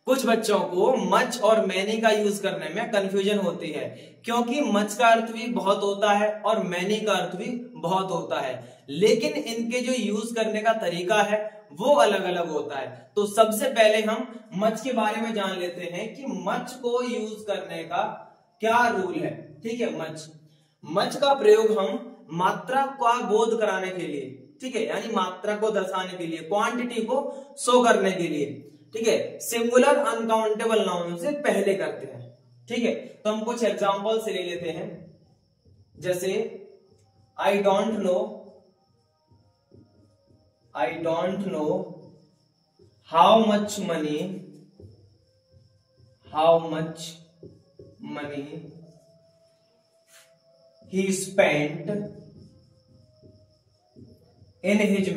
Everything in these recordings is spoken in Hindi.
कुछ बच्चों को मच और मैनी का यूज करने में कंफ्यूजन होती है, क्योंकि मच का अर्थ भी बहुत होता है और मैनी का अर्थ भी बहुत होता है, लेकिन इनके जो यूज करने का तरीका है वो अलग अलग होता है। तो सबसे पहले हम मच के बारे में जान लेते हैं कि मच को यूज करने का क्या रूल है। ठीक है, मच का प्रयोग हम मात्रा का बोध कराने के लिए, ठीक है, यानी मात्रा को दर्शाने के लिए, क्वांटिटी को शो करने के लिए, ठीक है, सिंगुलर अनकाउंटेबल नाउन से पहले करते हैं। ठीक है, तो हम कुछ एग्जांपल से ले लेते हैं, जैसे I don't know how much money he spent in his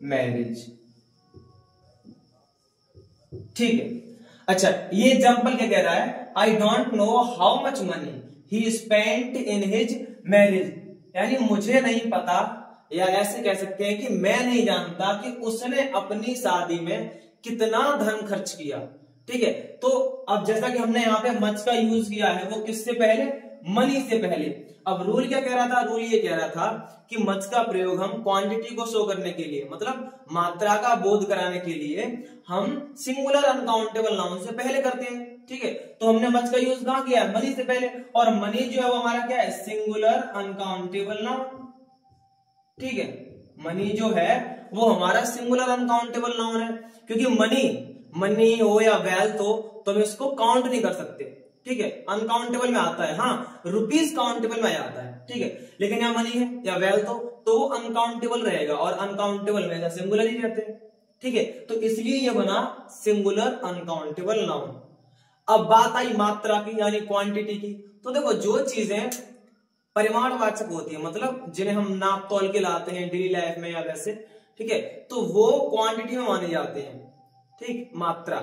marriage. ठीक है, अच्छा, ये एग्जांपल क्या कह रहा है? I don't know how much money he spent in his marriage, यानी मुझे नहीं पता, या ऐसे कह सकते हैं कि मैं नहीं जानता कि उसने अपनी शादी में कितना धन खर्च किया। ठीक है, तो अब जैसा कि हमने यहाँ पे मच का यूज किया है, वो किससे पहले? मनी से पहले। अब रूल क्या कह रहा था? रूल ये कह रहा था कि मच का प्रयोग हम क्वांटिटी को शो करने के लिए, मतलब मात्रा का बोध कराने के लिए, हम सिंगुलर अनकाउंटेबल नाउन से पहले करते हैं। ठीक है, तो हमने मच का यूज कहां किया है? मनी से पहले, और मनी जो है वो हमारा क्या है? Singular uncountable noun. ठीक है, मनी जो है वो हमारा सिंगुलर अनकाउंटेबल नाउन है, क्योंकि मनी हो या वेल्थ हो तो हम इसको काउंट नहीं कर सकते। ठीक है, अनकाउंटेबल में आता है, हाँ, रुपीज काउंटेबल में आता है। ठीक है, लेकिन यहाँ मनी है या वेल्थ हो तो वो अनकाउंटेबल रहेगा, और अनकाउंटेबल में सिंगुलर ही रहते हैं। ठीक है, तो इसलिए ये बना सिंगुलर अनकाउंटेबल नाउन। अब बात आई मात्रा की, यानी क्वांटिटी की। तो देखो, जो चीजें परिमाणवाचक होती है, मतलब जिन्हें हम नाप तोल के लाते हैं डेली लाइफ में या वैसे, ठीक है, तो वो क्वांटिटी में माने जाते हैं। ठीक, मात्रा,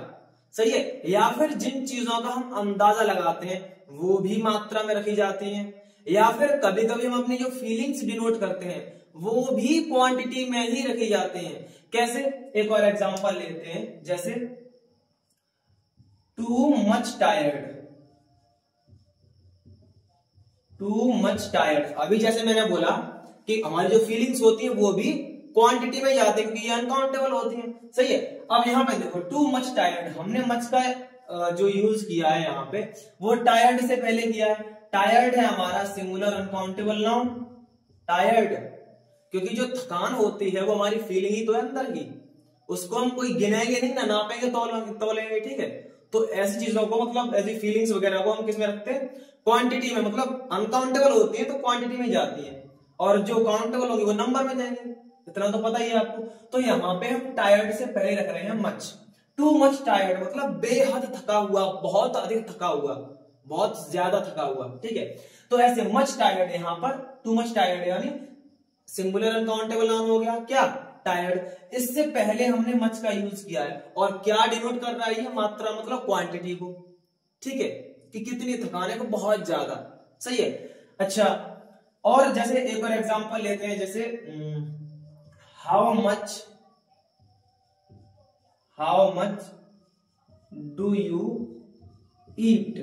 सही है। या फिर जिन चीजों का हम अंदाजा लगाते हैं वो भी मात्रा में रखी जाती हैं, या फिर कभी कभी हम अपनी जो फीलिंग्स डिनोट करते हैं वो भी क्वांटिटी में ही रखे जाते हैं। कैसे? एक और एग्जांपल लेते हैं, जैसे टू मच टायर्ड। अभी जैसे मैंने बोला कि हमारी जो फीलिंग्स होती है वो भी क्वांटिटी में जाते हैं, क्योंकि ये अनकाउंटेबल होती है। सही है। अब यहाँ पे देखो, टू मच टायर्ड, हमने मच का जो यूज किया है यहाँ पे वो टायर्ड से पहले किया है। टायर्ड है हमारा सिंगुलर अनकाउंटेबल नाउन। टायर्ड, क्योंकि जो थकान होती है वो हमारी फीलिंग ही तो है अंदर की, उसको हम कोई गिनेंगे नहीं ना, नापेंगे तोलेंगे। ठीक है, तो ऐसी चीजों को, मतलब ऐसी फीलिंग्स वगैरह को हम किस में रखते हैं? क्वांटिटी में, मतलब अनकाउंटेबल होती है तो क्वांटिटी में जाती है, और जो काउंटेबल होगी वो नंबर में जाएंगे। इतना तो पता ही है आपको। तो यहाँ पे हम टायर्ड से पहले रख रहे हैं मच। टू मच टायर्ड मतलब बेहद थका हुआ, बहुत अधिक थका हुआ, बहुत ज्यादा थका हुआ। ठीक है, तो ऐसे मच टायर्ड, यहाँ पर टू मच टायर्ड यानी सिंगुलर अनकाउंटेबल नाउन हो गया क्या? टायर्ड। इससे पहले हमने मच का यूज किया है, और क्या डिनोट कर रहा है? मात्रा, मतलब क्वांटिटी को। ठीक है, कि कितनी थकान है, को बहुत ज्यादा। सही है। अच्छा, और जैसे एक और एग्जांपल लेते हैं, जैसे हाउ मच डू यू ईट।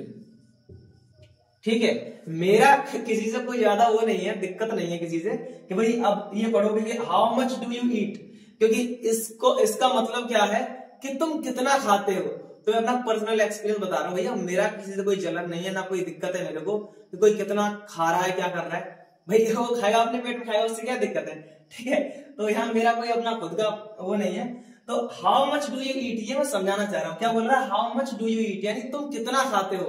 ठीक है, मेरा किसी से कोई ज्यादा वो नहीं है, दिक्कत नहीं है किसी से कि भाई अब ये पढ़ोगे कि हाउ मच डू यू ईट, क्योंकि इसका मतलब क्या है कि तुम कितना खाते हो। तो मैं अपना पर्सनल एक्सपीरियंस बता रहा हूँ भैया, मेरा किसी से कोई जलन नहीं है, ना कोई दिक्कत है मेरे को कि कोई कितना खा रहा है, क्या कर रहा है। भाई वो खाएगा, अपने पेट में खाएगा, उससे क्या दिक्कत है। ठीक है, तो यहाँ मेरा कोई अपना खुद का वो नहीं है। तो हाउ मच डू यू ईट, ये मैं समझाना चाह रहा हूँ। क्या बोल रहा है? हाउ मच डू यू ईट, यानी तुम कितना खाते हो।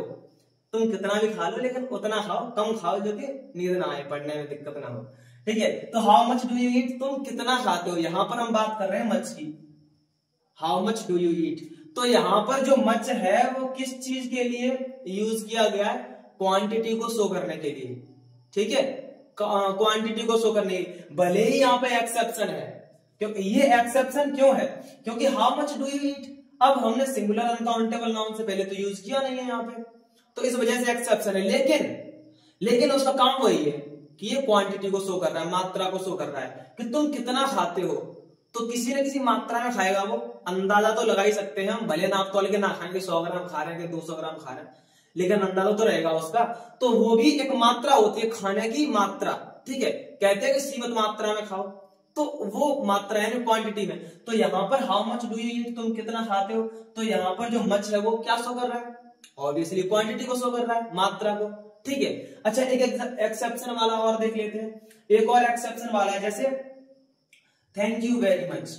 तुम कितना भी खा लो, लेकिन उतना खाओ, कम खाओ जो कि नींद ना आए, पढ़ने में दिक्कत ना हो। ठीक है, तो हाउ मच डू यू ईट, तुम कितना खाते हो। यहाँ पर हम बात कर रहे हैं मच की। हाउ मच डू यू ईट, तो यहाँ पर जो मच है वो किस चीज के लिए यूज किया गया है? क्वांटिटी को शो करने के लिए। ठीक है, क्वांटिटी को शो करने के लिए, भले ही यहाँ पे एक्सेप्शन है। क्योंकि ये एक्सेप्शन क्यों है? क्योंकि how much do you eat, अब हमने सिंगुलर अनकाउंटेबल नाउन से पहले तो यूज किया नहीं है यहाँ पे, तो इस वजह से एक्सेप्शन है। लेकिन उसका काम वही है कि ये क्वांटिटी को शो कर रहा है, मात्रा को शो कर रहा है कि तुम कितना खाते हो। तो किसी न किसी मात्रा में खाएगा वो, अंदाजा तो लगा ही सकते हैं हम, भले नाप तोल के ना खाएंगे 100 ग्राम खा रहे हैं कि 200 ग्राम खा रहे हैं, लेकिन अंदाजा तो रहेगा उसका। तो वो भी एक मात्रा होती है, खाने की मात्रा, ठीक है। कहते हैं कि सीमित मात्रा में खाओ, तो वो मात्रा है क्वांटिटी में। तो यहाँ पर हाउ मच डू यू ईट, तुम कितना खाते हो, तो यहाँ पर जो मच है वो क्या शो कर रहा है, ऑब्वियसली क्वांटिटी को शो कर रहा है, मात्रा को, ठीक है। अच्छा एक एक्सेप्शन वाला और देख लेते हैं, एक और एक्सेप्शन वाला है, जैसे thank you very much,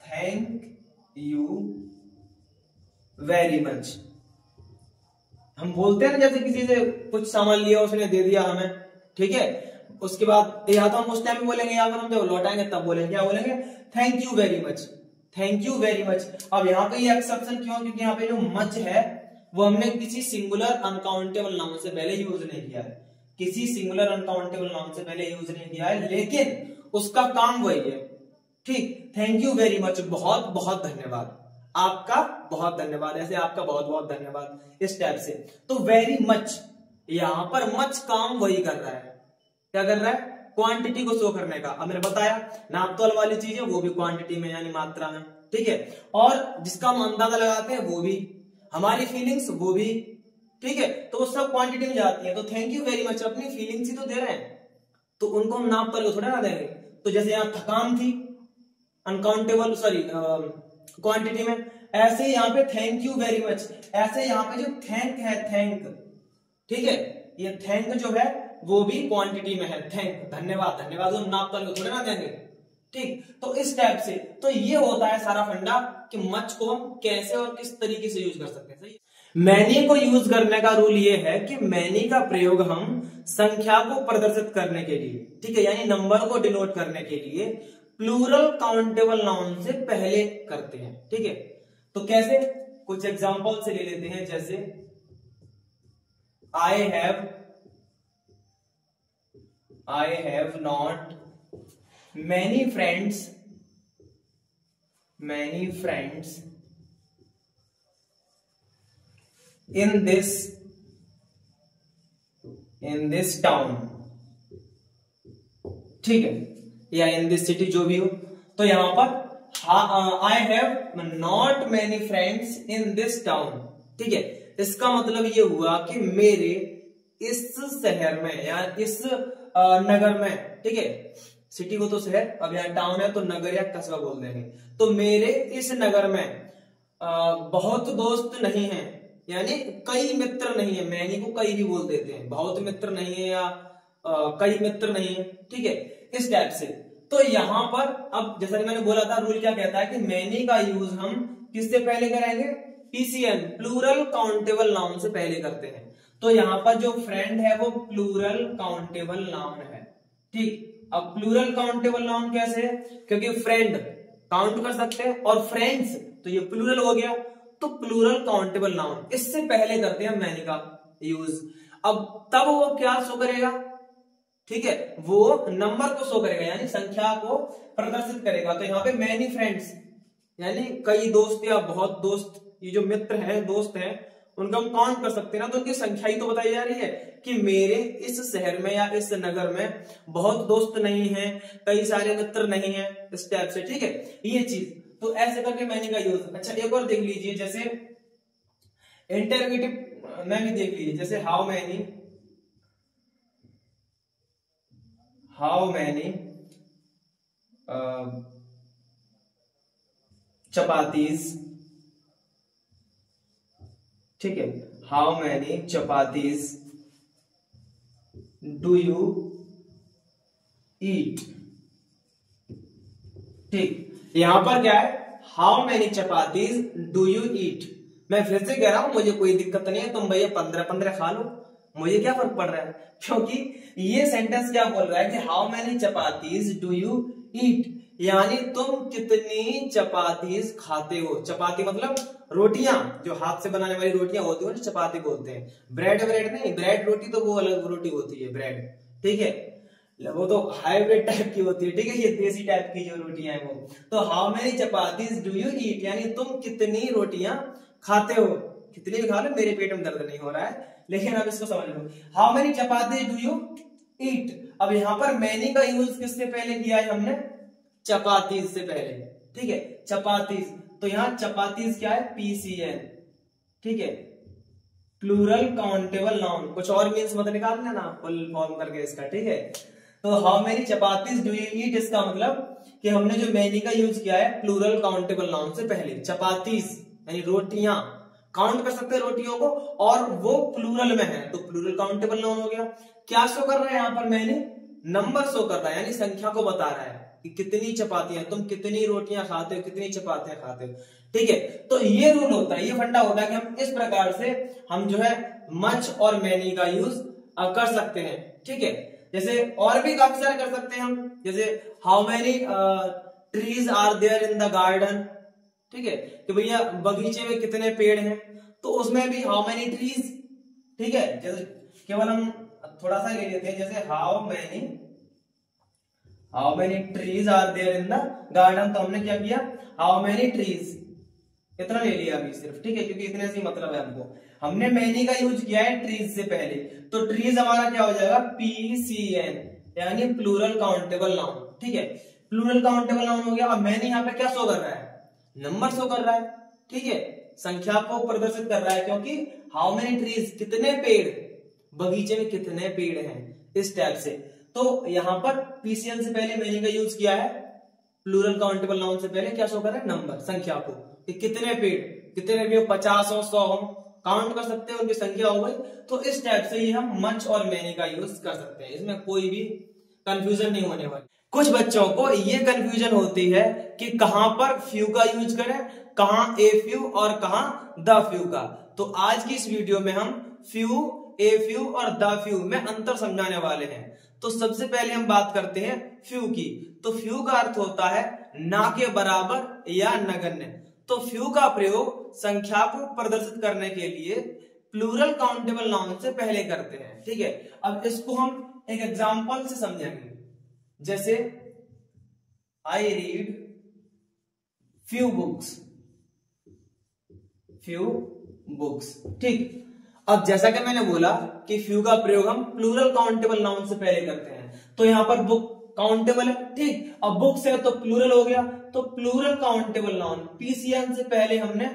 thank you very much. हम बोलते हैं ना, जैसे किसी से कुछ सामान लिया उसने दे दिया हमें, ठीक है, उसके बाद या तो हम उस टाइम बोलेंगे या फिर हम जब लौटाएंगे तब बोलेंगे, क्या बोलेंगे, thank you very much, thank you very much. अब यहाँ पे ये एक्सेप्शन क्यों, क्योंकि यहाँ पे जो मच है वो हमने किसी सिंगुलर अनकाउंटेबल नाउन से पहले यूज नहीं किया है, किसी सिंगुलर अनकाउंटेबल नाउन से पहले यूज नहीं किया है, लेकिन उसका काम वही है, ठीक। थैंक यू वेरी मच, बहुत बहुत धन्यवाद, आपका बहुत धन्यवाद, ऐसे आपका बहुत बहुत धन्यवाद, इस टाइप से। तो वेरी मच, यहां पर मच काम वही कर रहा है, क्या कर रहा है, क्वांटिटी को शो करने का। अब मैंने बताया नाप तोल वाली चीज है वो भी क्वांटिटी में यानी मात्रा में, ठीक है। और जिसका हम अंदाजा लगाते हैं वो भी, हमारी फीलिंग्स वो भी, ठीक है, तो वो सब क्वांटिटी में जाती है। तो थैंक यू वेरी मच अपनी फीलिंग्स ही तो दे रहे हैं, तो उनको हम नाप तोल थोड़ा ना देंगे। तो जैसे यहाँ थकान थी अनकाउंटेबल, सॉरी क्वांटिटी में, ऐसे यहाँ पे थैंक यू वेरी मच, ऐसे यहाँ पे जो थैंक है, थैंक, ठीक है, ये थैंक जो है वो भी क्वांटिटी में है, थैंक, धन्यवाद, धन्यवाद को नाप तोल थोड़े ना देंगे, ठीक। तो इस टाइप से, तो ये होता है सारा फंडा कि मच को हम कैसे और किस तरीके से यूज कर सकते हैं। सही। मैनी को यूज करने का रूल ये है कि मैनी का प्रयोग हम संख्या को प्रदर्शित करने के लिए, ठीक है, यानी नंबर को डिनोट करने के लिए प्लूरल काउंटेबल नाउन से पहले करते हैं, ठीक है। तो कैसे, कुछ एग्जांपल से ले लेते हैं, जैसे I have not many friends in this town, ठीक है, या इन दिस सिटी, जो भी हो। तो यहां पर I have not many friends in this town, ठीक है, इसका मतलब ये हुआ कि मेरे इस शहर में या इस नगर में, ठीक है, सिटी को तो शहर, अब यहाँ टाउन है तो नगर या कस्बा बोल देंगे। तो मेरे इस नगर में बहुत दोस्त नहीं हैं, यानी कई मित्र नहीं है, मैनी को कई भी बोल देते हैं, बहुत मित्र नहीं है या कई मित्र नहीं है, ठीक है, इस टाइप से। तो यहां पर अब जैसा कि मैंने बोला था, रूल क्या कहता है कि मैनी का यूज हम किससे पहले करेंगे, पीसीएन, प्लूरल काउंटेबल नाउन से पहले करते हैं। तो यहां पर जो फ्रेंड है वो प्लूरल काउंटेबल नाउन है, ठीक। अब प्लूरल काउंटेबल नाउन कैसे है, क्योंकि फ्रेंड काउंट कर सकते हैं और फ्रेंड्स तो ये प्लूरल हो गया, तो प्लूरल काउंटेबल नाउन इससे पहले करते हैं मैनी का यूज। अब तब वो क्या शो करेगा, ठीक है, वो नंबर को शो करेगा, यानी संख्या को प्रदर्शित करेगा। तो यहाँ पे मैनी फ्रेंड्स यानी कई दोस्त या बहुत दोस्त, ये जो मित्र हैं, दोस्त हैं, उनका हम काउंट कर सकते हैं ना, तो उनकी संख्या ही तो बताई जा रही है कि मेरे इस शहर में या इस नगर में बहुत दोस्त नहीं है, कई सारे मित्र नहीं है, इस टाइप से, ठीक है, ये चीज। तो ऐसे करके मैनी का यूज। अच्छा एक और देख लीजिए, जैसे इंटररोगेटिव में भी देख लीजिए, जैसे हाउ मैनी चपातीज, ठीक है, how many chapatis do you ईट, ठीक। यहां पर क्या है, how many chapatis do you ईट। मैं फिर से कह रहा हूं, मुझे कोई दिक्कत नहीं है, तुम भैया 15-15 खा लो, मुझे क्या फर्क पड़ रहा है, क्योंकि ये सेंटेंस क्या बोल रहा है कि how many chapatis do you ईट, यानी तुम कितनी चपातीज खाते हो। चपाती मतलब रोटियां, जो हाथ से बनाने वाली रोटियां होती है ना, चपाती बोलते हैं। ब्रेड नहीं, ब्रेड रोटी तो वो अलग रोटी होती है, ब्रेड, ठीक है, वो तो हाइब्रिड टाइप की होती है, ठीक है, ये देसी टाइप की जो रोटियां है वो। तो how many chapatis do you ईट, यानी तुम कितनी रोटियां खाते हो। कितनी भी खा लो, मेरे पेट में दर्द नहीं हो रहा है, लेकिन अब इसको समझ लो, how many chapatis do you eat. अब यहां पर मैनी का यूज किससे पहले किया है हमने, चपातीज से पहले, ठीक है, चपातीज। तो यहां चपातीज क्या है, PCN, ठीक है, प्लूरल काउंटेबल नाउन। कुछ और मीन्स मत निकाल लेना फुल फॉर्म करके इसका, ठीक है। तो how many chapatis do you ईट, इसका मतलब कि हमने जो मैनी का यूज किया है प्लूरल काउंटेबल नाउन से पहले। चपातीज यानी रोटियां, काउंट कर सकते हैं रोटियों को, और वो प्लूरल में है तो प्लूरल काउंटेबल नाउन हो गया। क्या शो कर रहा है यहाँ पर, मैंने नंबर शो कर रहा है, यानी संख्या को बता रहा है कि कितनी चपातियां, तुम कितनी रोटियां खाते हो, कितनी चपातियां खाते हो, ठीक है। तो ये रूल होता है, ये फंडा होता है कि हम इस प्रकार से हम जो है मच और मैनी का यूज कर सकते हैं, ठीक है। जैसे और भी काफी सारे कर सकते हैं हम, जैसे how many trees are there in the garden, ठीक है, कि भैया बगीचे में कितने पेड़ हैं, तो उसमें भी हाउ मैनी ट्रीज, ठीक है। जैसे केवल हम थोड़ा सा ले लेते हैं, जैसे how many trees are there in the garden, तो हमने क्या किया, हाउ मैनी ट्रीज इतना ले लिया अभी सिर्फ, ठीक है, क्योंकि इतने से ही मतलब है हमको। हमने मैनी का यूज किया है ट्रीज से पहले, तो ट्रीज हमारा क्या हो जाएगा, PCN, यानी प्लूरल काउंटेबल नाउन, ठीक है, प्लूरल काउंटेबल नाउन हो गया। अब मैनी यहाँ पे क्या शो कर रहा है, नंबर शो कर रहा है, ठीक है, संख्या को प्रदर्शित कर रहा है, क्योंकि हाउ मेनी ट्रीज, कितने पेड़, बगीचे में कितने पेड़ हैं, इस टाइप से। तो यहां पर PCN से पहले मैनी का यूज किया है, प्लूरल काउंटेबल नाउन से पहले क्या शो कर रहा है, नंबर, संख्या को, कि कितने पेड़, कितने भी 50 हो 100 हो, काउंट कर सकते हैं, उनकी संख्या हो गई। तो इस टाइप से ये हम मच और मैनी का यूज कर सकते हैं, इसमें कोई भी कंफ्यूजन नहीं होने वाली। कुछ बच्चों को ये कंफ्यूजन होती है कि कहां पर फ्यू का यूज करें, कहां ए फ्यू और कहां द फ्यू का। तो आज की इस वीडियो में हम फ्यू, ए फ्यू और द फ्यू में अंतर समझाने वाले हैं। तो सबसे पहले हम बात करते हैं फ्यू की। तो फ्यू का अर्थ होता है ना के बराबर या नगण्य। तो फ्यू का प्रयोग संख्या को प्रदर्शित करने के लिए प्लूरल काउंटेबल नाउन से पहले करते हैं, ठीक है। अब इसको हम एक एग्जांपल से समझेंगे, जैसे आई रीड फ्यू बुक्स, ठीक। अब जैसा कि मैंने बोला कि फ्यू का प्रयोग हम प्लूरल काउंटेबल नाउन से पहले करते हैं, तो यहां पर बुक काउंटेबल है, ठीक। अब बुक्स है तो प्लूरल हो गया, तो प्लूरल काउंटेबल नाउन PCN से पहले हमने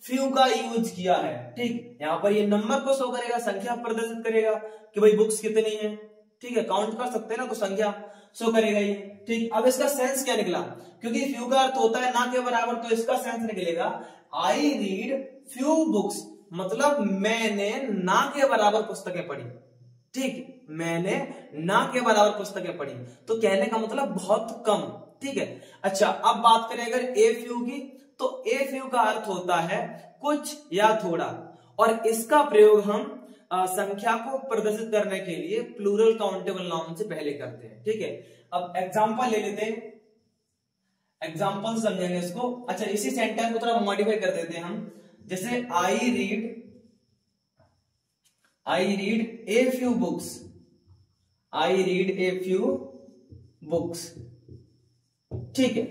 फ्यू का यूज किया है, ठीक। यहां पर ये नंबर को शो करेगा, संख्या प्रदर्शित करेगा कि भाई बुक्स कितनी है, ठीक है, काउंट कर सकते हैं ना, तो संख्या शो करेगा ये, ठीक। अब इसका सेंस क्या निकला, क्योंकि फ्यू का अर्थ होता है ना के बराबर, तो इसका सेंस निकलेगा आई रीड फ्यू बुक्स, मतलब मैंने ना के बराबर पुस्तकें पढ़ी, ठीक, मैंने ना के बराबर पुस्तकें पढ़ी, तो कहने का मतलब बहुत कम, ठीक है। अच्छा, अब बात करें अगर ए फ्यू की, तो ए फ्यू का अर्थ होता है कुछ या थोड़ा, और इसका प्रयोग हम संख्या को प्रदर्शित करने के लिए प्लूरल काउंटेबल नाउन से पहले करते हैं, ठीक है। अब एग्जांपल ले लेते हैं, एग्जांपल समझेंगे इसको। अच्छा, इसी सेंटेंस को थोड़ा मॉडिफाई कर देते हैं हम, जैसे I read a few books, ठीक है।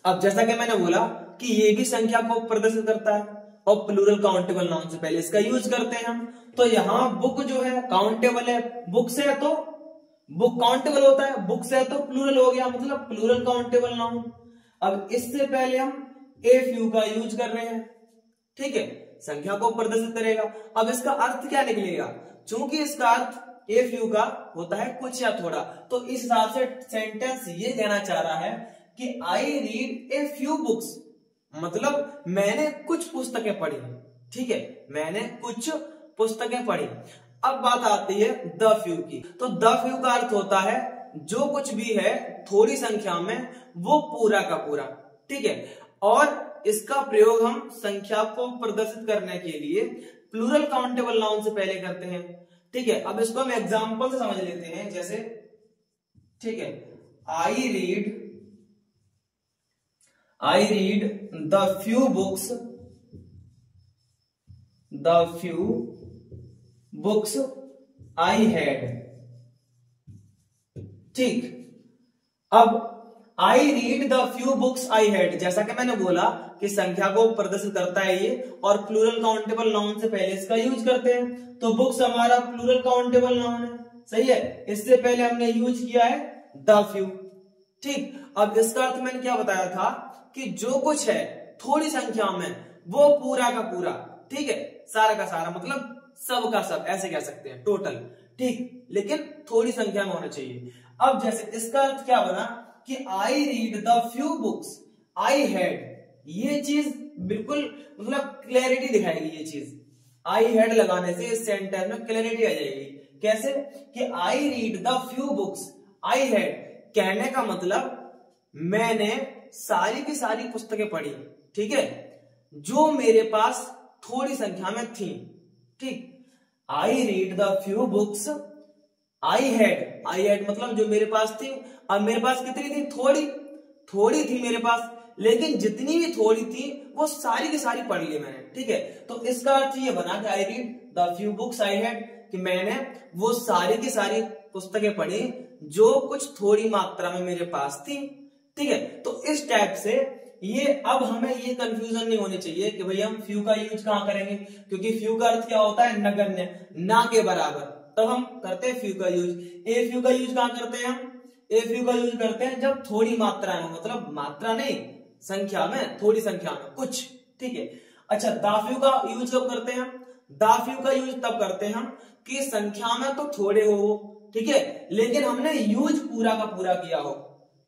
अब जैसा कि मैंने बोला कि ये भी संख्या को प्रदर्शित करता है, और प्लूरल काउंटेबल नाउन से पहले इसका यूज करते हैं हम। तो यहां बुक जो है काउंटेबल है, बुक्स है तो बुक काउंटेबल होता है, बुक्स है तो प्लूरल हो गया, मतलब प्लूरल काउंटेबल नाउन। अब इससे पहले हम ए फ्यू का यूज कर रहे हैं, ठीक है, संख्या को प्रदर्शित करेगा। अब इसका अर्थ क्या निकलेगा, चूंकि इसका अर्थ ए फ्यू का होता है कुछ या थोड़ा, तो इस हिसाब से सेंटेंस ये कहना चाह रहा है कि I read a few books, मतलब मैंने कुछ पुस्तकें पढ़ी, ठीक है, मैंने कुछ पुस्तकें पढ़ी। अब बात आती है द फ्यू की। तो द फ्यू का अर्थ होता है जो कुछ भी है थोड़ी संख्या में, वो पूरा का पूरा, ठीक है, और इसका प्रयोग हम संख्या को प्रदर्शित करने के लिए प्लूरल काउंटेबल नाउन से पहले करते हैं, ठीक है। अब इसको हम एग्जांपल से समझ लेते हैं, जैसे, ठीक है, I read the few books I had, ठीक। अब I read the few books I had, जैसा कि मैंने बोला कि संख्या को प्रदर्शित करता है ये, और प्लूरल काउंटेबल नाउन से पहले इसका यूज करते हैं। तो बुक्स हमारा प्लूरल काउंटेबल नाउन है, सही है, इससे पहले हमने यूज किया है द फ्यू, ठीक, अब इसका अर्थ मैंने क्या बताया था कि जो कुछ है थोड़ी संख्या में वो पूरा का पूरा, ठीक है, सारा का सारा मतलब सब का सब, ऐसे कह सकते हैं टोटल, ठीक, लेकिन थोड़ी संख्या में होना चाहिए। अब जैसे इसका अर्थ क्या बना कि I read the few books I had, ये चीज बिल्कुल मतलब क्लैरिटी दिखाएगी। ये चीज आई हैड लगाने से इस सेंटेंस में क्लैरिटी आ जाएगी। कैसे कि I read the few books I had, कहने का मतलब मैंने सारी की सारी पुस्तकें पढ़ी, ठीक है, जो मेरे पास थोड़ी संख्या में थी, ठीक। I read the few books I had मतलब जो मेरे पास थी। अब मेरे पास कितनी थी? थोड़ी थी मेरे पास, लेकिन जितनी भी थोड़ी थी वो सारी की सारी पढ़ ली मैंने, ठीक है। तो इसका अर्थ ये बना कि I read the few books I had, कि मैंने वो सारी की सारी पुस्तकें पढ़ी जो कुछ थोड़ी मात्रा में मेरे पास थी, ठीक है। तो इस टाइप से ये, अब हमें ये कंफ्यूजन नहीं होनी चाहिए कि भाई हम फ्यू का यूज कहां करेंगे, क्योंकि फ्यू का अर्थ क्या होता है? नगण्य, ना के बराबर, तब हम करते हैं फ्यू का यूज। ए फ्यू का यूज कहां करते हैं हम? ए फ्यू का यूज करते हैं जब थोड़ी मात्रा में, मतलब मात्रा नहीं, संख्या में, थोड़ी संख्या में कुछ, ठीक है। अच्छा, दा फ्यू का यूज कब करते हैं? दा फ्यू का यूज तब करते हैं हम कि संख्या में तो थोड़े हो, ठीक है, लेकिन हमने यूज पूरा का पूरा किया हो।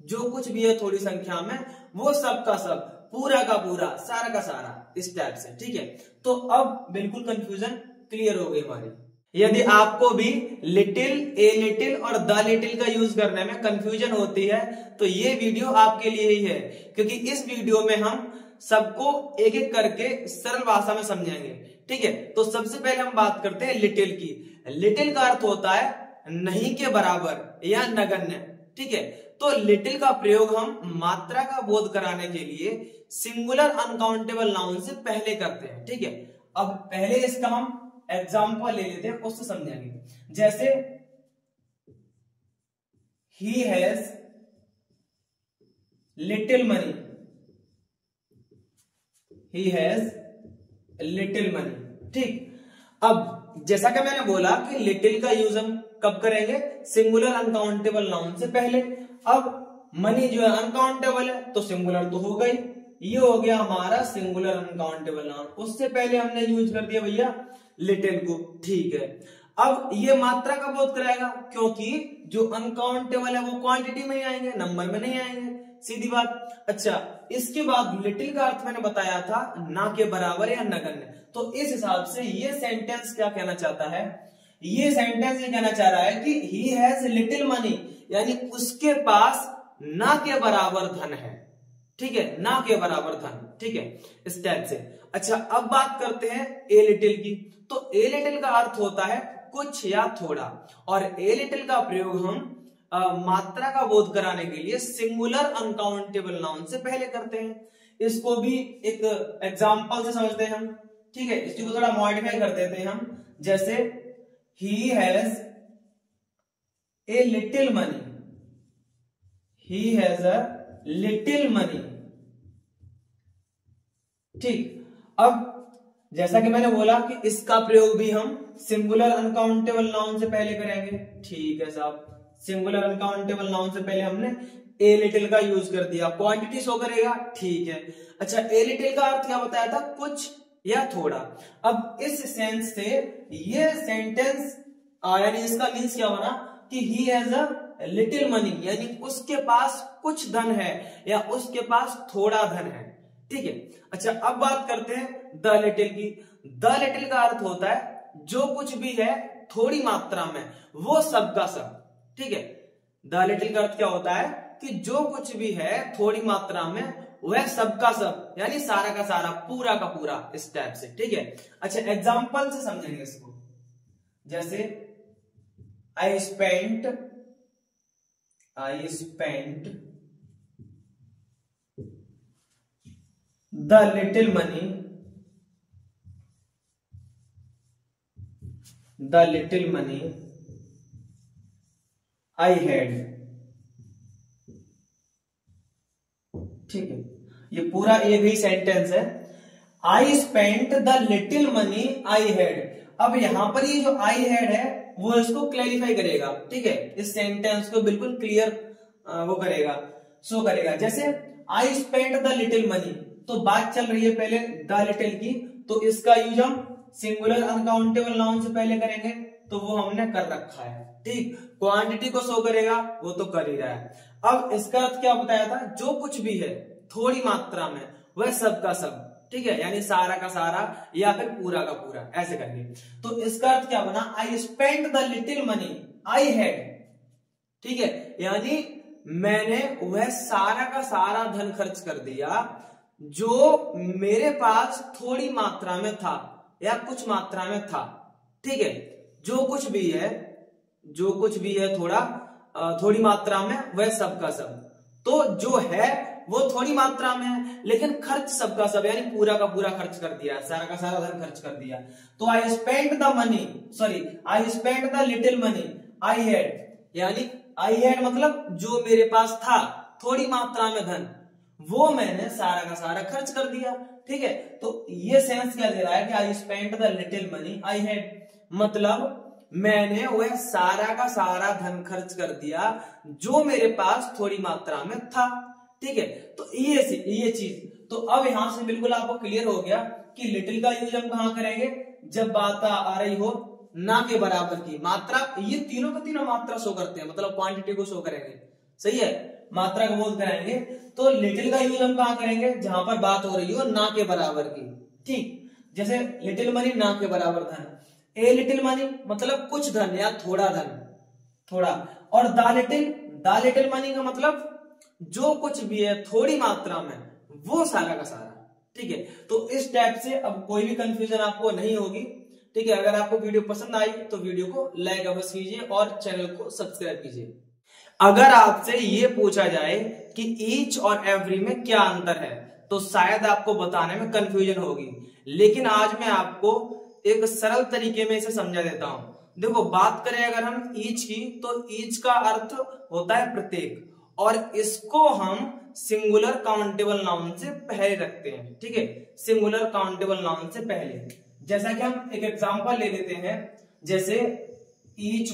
जो कुछ भी है थोड़ी संख्या में वो सब का सब, पूरा का पूरा, सारा का सारा, इस टाइप से, ठीक है। तो अब बिल्कुल कंफ्यूजन क्लियर हो गई हमारी। यदि आपको भी लिटिल, ए लिटिल और द लिटिल का यूज करने में कंफ्यूजन होती है तो ये वीडियो आपके लिए ही है, क्योंकि इस वीडियो में हम सबको एक एक करके सरल भाषा में समझेंगे, ठीक है। तो सबसे पहले हम बात करते हैं लिटिल की। लिटिल का अर्थ होता है नहीं के बराबर या नगण्य, ठीक है। तो लिटिल का प्रयोग हम मात्रा का बोध कराने के लिए सिंगुलर अनकाउंटेबल नाउन से पहले करते हैं, ठीक है। अब पहले इसका हम एग्जाम्पल ले लेते हैं, उससे समझेंगे। जैसे he has little money, he has little money, ठीक। अब जैसा कि मैंने बोला कि लिटिल का यूज हम कब करेंगे? सिंगुलर अनकाउंटेबल नाउन से पहले। अब मनी जो है अनकाउंटेबल है तो सिंगुलर तो हो गई, ये हो गया हमारा सिंगुलर अनकाउंटेबल नाउन। उससे पहले हमने यूज कर दिया भैया लिटिल को, ठीक है। अब ये मात्रा का बोध कराएगा, क्योंकि जो अनकाउंटेबल है वो क्वांटिटी में ही आएंगे, नंबर में नहीं आएंगे, सीधी बात। अच्छा, इसके बाद लिटिल का अर्थ मैंने बताया था ना के बराबर या नगण्य। तो इस हिसाब से ये सेंटेंस क्या कहना चाहता है? ये सेंटेंस ये कहना चाह रहा है कि ही हैज लिटिल मनी, यानी उसके पास ना के बराबर धन है, ठीक है, ना के बराबर धन, ठीक है, इस टाइप से। अच्छा, अब बात करते हैं ए लिटिल की। तो ए लिटिल का अर्थ होता है कुछ या थोड़ा, और ए लिटिल का प्रयोग हम मात्रा का बोध कराने के लिए सिंगुलर अनकाउंटेबल नाउन से पहले करते हैं। इसको भी एक एग्जांपल से समझते हैं हम, ठीक है। इसको थोड़ा मॉडिफाई कर देते हैं हम। जैसे he has a little money, he has a little money, ठीक। अब जैसा कि मैंने बोला कि इसका प्रयोग भी हम सिंगुलर अनकाउंटेबल नाउन से पहले करेंगे, ठीक है साहब। सिंगुलर अनकाउंटेबल नाउन से पहले हमने ए लिटिल का यूज कर दिया, क्वांटिटी शो करेगा, ठीक है। अच्छा, ए लिटिल का अर्थ क्या बताया था? कुछ या थोड़ा। अब इस सेंस से ये सेंटेंस यानी इसका मीन्स क्या बना कि he has a little money, यानी उसके पास कुछ धन है या उसके पास थोड़ा धन है, ठीक है। अच्छा, अब बात करते हैं द लिटिल की। द लिटिल का अर्थ होता है जो कुछ भी है थोड़ी मात्रा में वो सब का सब, ठीक है। द लिटिल का अर्थ क्या होता है कि जो कुछ भी है थोड़ी मात्रा में वह सबका सब, यानी सारा का सारा, पूरा का पूरा, इस टाइप से, ठीक है। अच्छा, एग्जांपल से समझेंगे इसको। जैसे I spent the little money I had, ठीक है। ये पूरा एक ही सेंटेंस है, I spent the little money I had. अब यहां पर ये जो आई हैड है वो इसको क्लैरिफाई करेगा, ठीक है, इस सेंटेंस को बिल्कुल क्लियर वो करेगा। शो करेगा। जैसे I spend the little money, तो बात चल रही है पहले द लिटिल की, तो इसका यूज हम सिंगुलर अनकाउंटेबल नाउन से पहले करेंगे, तो वो हमने कर रखा है। ठीक, क्वांटिटी को शो करेगा, वो तो कर ही रहा है। अब इसका अर्थ क्या बताया था, जो कुछ भी है थोड़ी मात्रा में वह सब का सब, ठीक है, यानी सारा का सारा या फिर पूरा का पूरा, ऐसे करके। तो इसका अर्थ क्या बना, I spend the little money I had, ठीक है, यानी मैंने वह सारा का सारा धन खर्च कर दिया जो मेरे पास थोड़ी मात्रा में था या कुछ मात्रा में था। ठीक है, जो कुछ भी है थोड़ी मात्रा में वह सबका सब। तो जो है वो थोड़ी मात्रा में है, लेकिन खर्च सबका सब, यानी पूरा का पूरा खर्च कर दिया, सारा का सारा धन खर्च कर दिया। तो I spend the little money I had, यानी आई हैड मतलब जो मेरे पास था थोड़ी मात्रा में धन, वो मैंने सारा का सारा खर्च कर दिया। ठीक है, तो ये सेंस क्या दे रहा है कि I spend the little money I had, मतलब मैंने वह सारा का सारा धन खर्च कर दिया जो मेरे पास थोड़ी मात्रा में था। ठीक है, तो ये चीज, तो अब यहां से बिल्कुल आपको क्लियर हो गया कि लिटिल का यूज हम कहां करेंगे, जब बात आ रही हो ना के बराबर की मात्रा। ये तीनों का तीनों मात्रा शो करते हैं, मतलब क्वांटिटी को शो करेंगे, सही है, मात्रा का बोध कराएंगे। तो लिटिल का यूज हम कहां करेंगे, जहां पर बात हो रही हो ना के बराबर की। ठीक, जैसे लिटिल मनी ना के बराबर धन, ए लिटिल मनी मतलब कुछ धन या थोड़ा धन, थोड़ा, और द लिटिल मनी का मतलब जो कुछ भी है थोड़ी मात्रा में वो सारा का सारा। ठीक है, तो इस टाइप से अब कोई भी कंफ्यूजन आपको नहीं होगी। ठीक है, अगर आपको वीडियो पसंद आई तो वीडियो को लाइक अवश्य कीजिए और चैनल को सब्सक्राइब कीजिए। अगर आपसे ये पूछा जाए कि ईच और एवरी में क्या अंतर है, तो शायद आपको बताने में कंफ्यूजन होगी, लेकिन आज मैं आपको एक सरल तरीके में इसे समझा देता हूं। देखो, बात करें अगर हम ईच की, तो ईच का अर्थ होता है प्रत्येक, और इसको हम सिंगुलर काउंटेबल नाउन से पहले रखते हैं। ठीक है, सिंगुलर काउंटेबल नाउन से पहले। जैसा कि हम एक एग्जांपल ले लेते हैं, जैसे each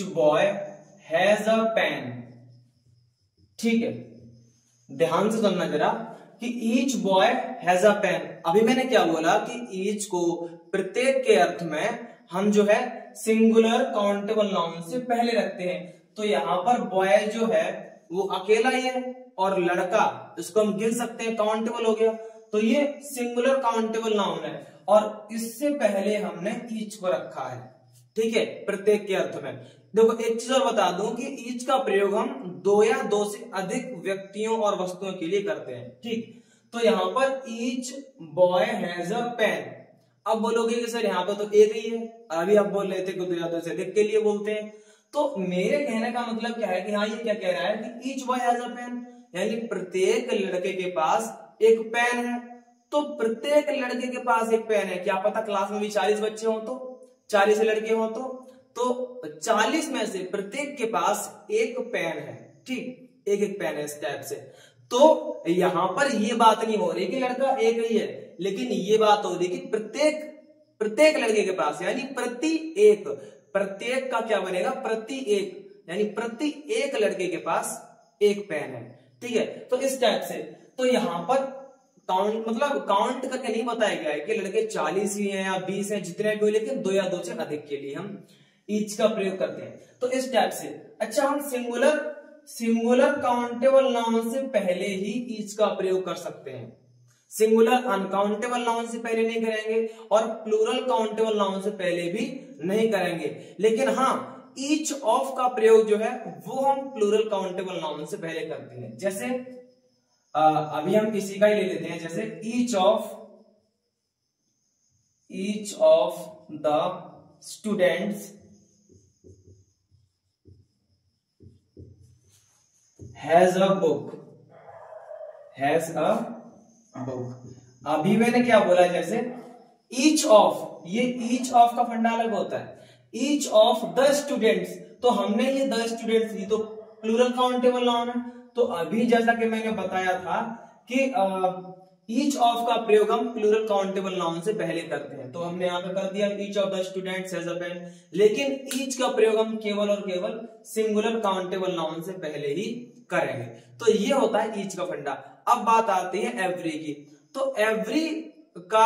boy has a pen. ठीक है, ध्यान से सुनना जरा कि each boy has a pen. अभी मैंने क्या बोला कि ईच को प्रत्येक के अर्थ में हम जो है सिंगुलर काउंटेबल नाउन से पहले रखते हैं। तो यहां पर बॉय जो है वो अकेला ही है, और लड़का इसको हम गिन सकते हैं, काउंटेबल हो गया। तो ये सिंगुलर काउंटेबल नाउन है, और इससे पहले हमने ईच को रखा है। ठीक है, प्रत्येक के अर्थ में। देखो, एक चीज और बता दूं कि ईच का प्रयोग हम दो या दो से अधिक व्यक्तियों और वस्तुओं के लिए करते हैं। ठीक, तो यहां पर each boy has a pen. अब बोलोगे कि सर यहाँ पर तो एक ही है, अभी आप बोल रहे थे कि दो या दो से अधिक के लिए बोलते हैं। तो मेरे कहने का मतलब क्या है कि हाँ, ये क्या कह रहा है कि each boy has a pen, यानी प्रत्येक लड़के के पास एक पेन है। तो प्रत्येक लड़के के पास एक पेन है, क्या पता क्लास में भी 40 बच्चे हो, तो 40 लड़के हो, तो 40 में से प्रत्येक के पास एक पेन है। ठीक, एक पेन है, इस टाइप से। तो यहां पर ये बात नहीं हो रही कि लड़का एक ही है, लेकिन ये बात हो रही कि प्रत्येक लड़के के पास, यानी प्रत्येक का क्या बनेगा, प्रति एक, यानी प्रति एक लड़के के पास एक पेन है। ठीक है, तो इस टाइप से। तो यहां पर काउंट करके नहीं बताया गया है कि लड़के 40 ही हैं या 20 हैं, जितने भी, लेकिन दो या दो से अधिक के लिए हम ईच का प्रयोग करते हैं। तो इस टाइप से। अच्छा, हम सिंगुलर काउंटेबल नाउन से पहले ही ईच का प्रयोग कर सकते हैं, सिंगुलर अनकाउंटेबल नाउन से पहले नहीं करेंगे, और प्लूरल काउंटेबल नाउन से पहले भी नहीं करेंगे। लेकिन हाँ, ईच ऑफ का प्रयोग जो है वो हम प्लूरल काउंटेबल नाउन से पहले करते हैं। जैसे अभी हम किसी का ही ले लेते हैं, जैसे each of the students has a book. अभी मैंने क्या बोला, जैसे ईच ऑफ, ये ईच ऑफ का फंडा अलग होता है। ईच ऑफ द स्टूडेंट्स, तो हमने ये द स्टूडेंट्स ली, तो प्लूरल काउंटेबल नाउन है। तो अभी जैसा कि मैंने बताया था कि ईच ऑफ का प्रयोग हम प्लूरल काउंटेबल नाउन से पहले करते हैं, तो हमने यहाँ पे कर दिया each of the students has a pen, लेकिन ईच का प्रयोग हम केवल और केवल सिंगुलर काउंटेबल नाउन से पहले ही करेंगे। तो ये होता है ईच का फंडा। अब बात आती है एवरी की। तो एवरी का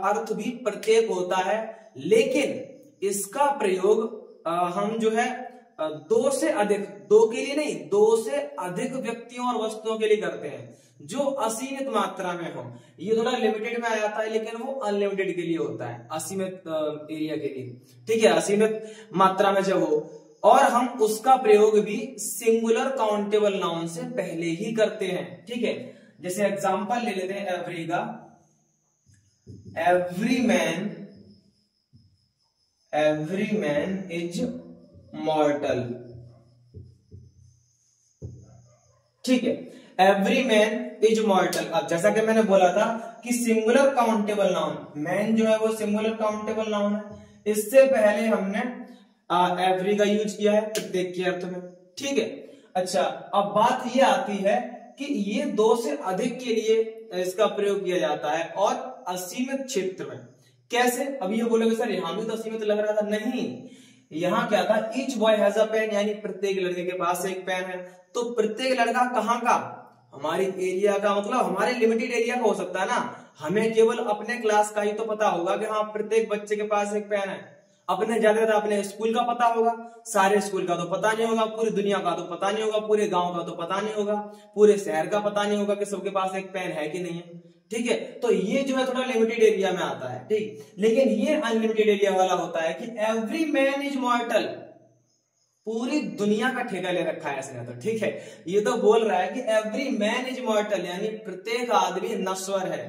अर्थ भी प्रत्येक होता है, लेकिन इसका प्रयोग हम जो है दो से अधिक, दो के लिए नहीं, दो से अधिक व्यक्तियों और वस्तुओं के लिए करते हैं जो असीमित मात्रा में हो। ये थोड़ा लिमिटेड में आ जाता है, लेकिन वो अनलिमिटेड के लिए होता है, असीमित एरिया के लिए, ठीक है, असीमित मात्रा में जब हो। और हम उसका प्रयोग भी सिंगुलर काउंटेबल नाउन से पहले ही करते हैं, ठीक है। जैसे एग्जांपल ले लेते हैं एवरी का। एवरी मैन इज मॉर्टल, ठीक है, एवरी मैन इज मॉर्टल। अब जैसा कि मैंने बोला था कि सिंगुलर काउंटेबल नाउन, मैन जो है वो सिंगुलर काउंटेबल नाउन है, इससे पहले हमने एवरी का यूज किया है प्रत्येक के अर्थ में, ठीक है। अच्छा, अब बात ये आती है कि ये दो से अधिक के लिए इसका प्रयोग किया जाता है और असीमित क्षेत्र में। कैसे? अब ये बोलोगे सर यहां भी तो असीमित लग रहा था। नहीं, यहाँ क्या था, each boy has a pen, यानी प्रत्येक लड़के के पास एक पेन है। तो प्रत्येक लड़का कहाँ का, हमारे एरिया का, मतलब हमारे लिमिटेड एरिया का हो सकता है ना। हमें केवल अपने क्लास का ही तो पता होगा कि हाँ प्रत्येक बच्चे के पास एक पेन है। अपने ज्यादा अपने स्कूल का पता होगा, सारे स्कूल का तो पता नहीं होगा, पूरी दुनिया का तो पता नहीं होगा, पूरे गांव का तो पता नहीं होगा, पूरे शहर का पता नहीं होगा कि सबके पास एक पेन है कि नहीं है, ठीक है। तो ये जो है थोड़ा लिमिटेड एरिया में आता है, ठीक। लेकिन ये अनलिमिटेड एरिया वाला होता है कि एवरी मैन इज मॉर्टल, पूरी दुनिया का ठेका ले रखा है इसने तो, ठीक है। ये तो बोल रहा है कि एवरी मैन इज मॉर्टल, यानी प्रत्येक आदमी नश्वर है।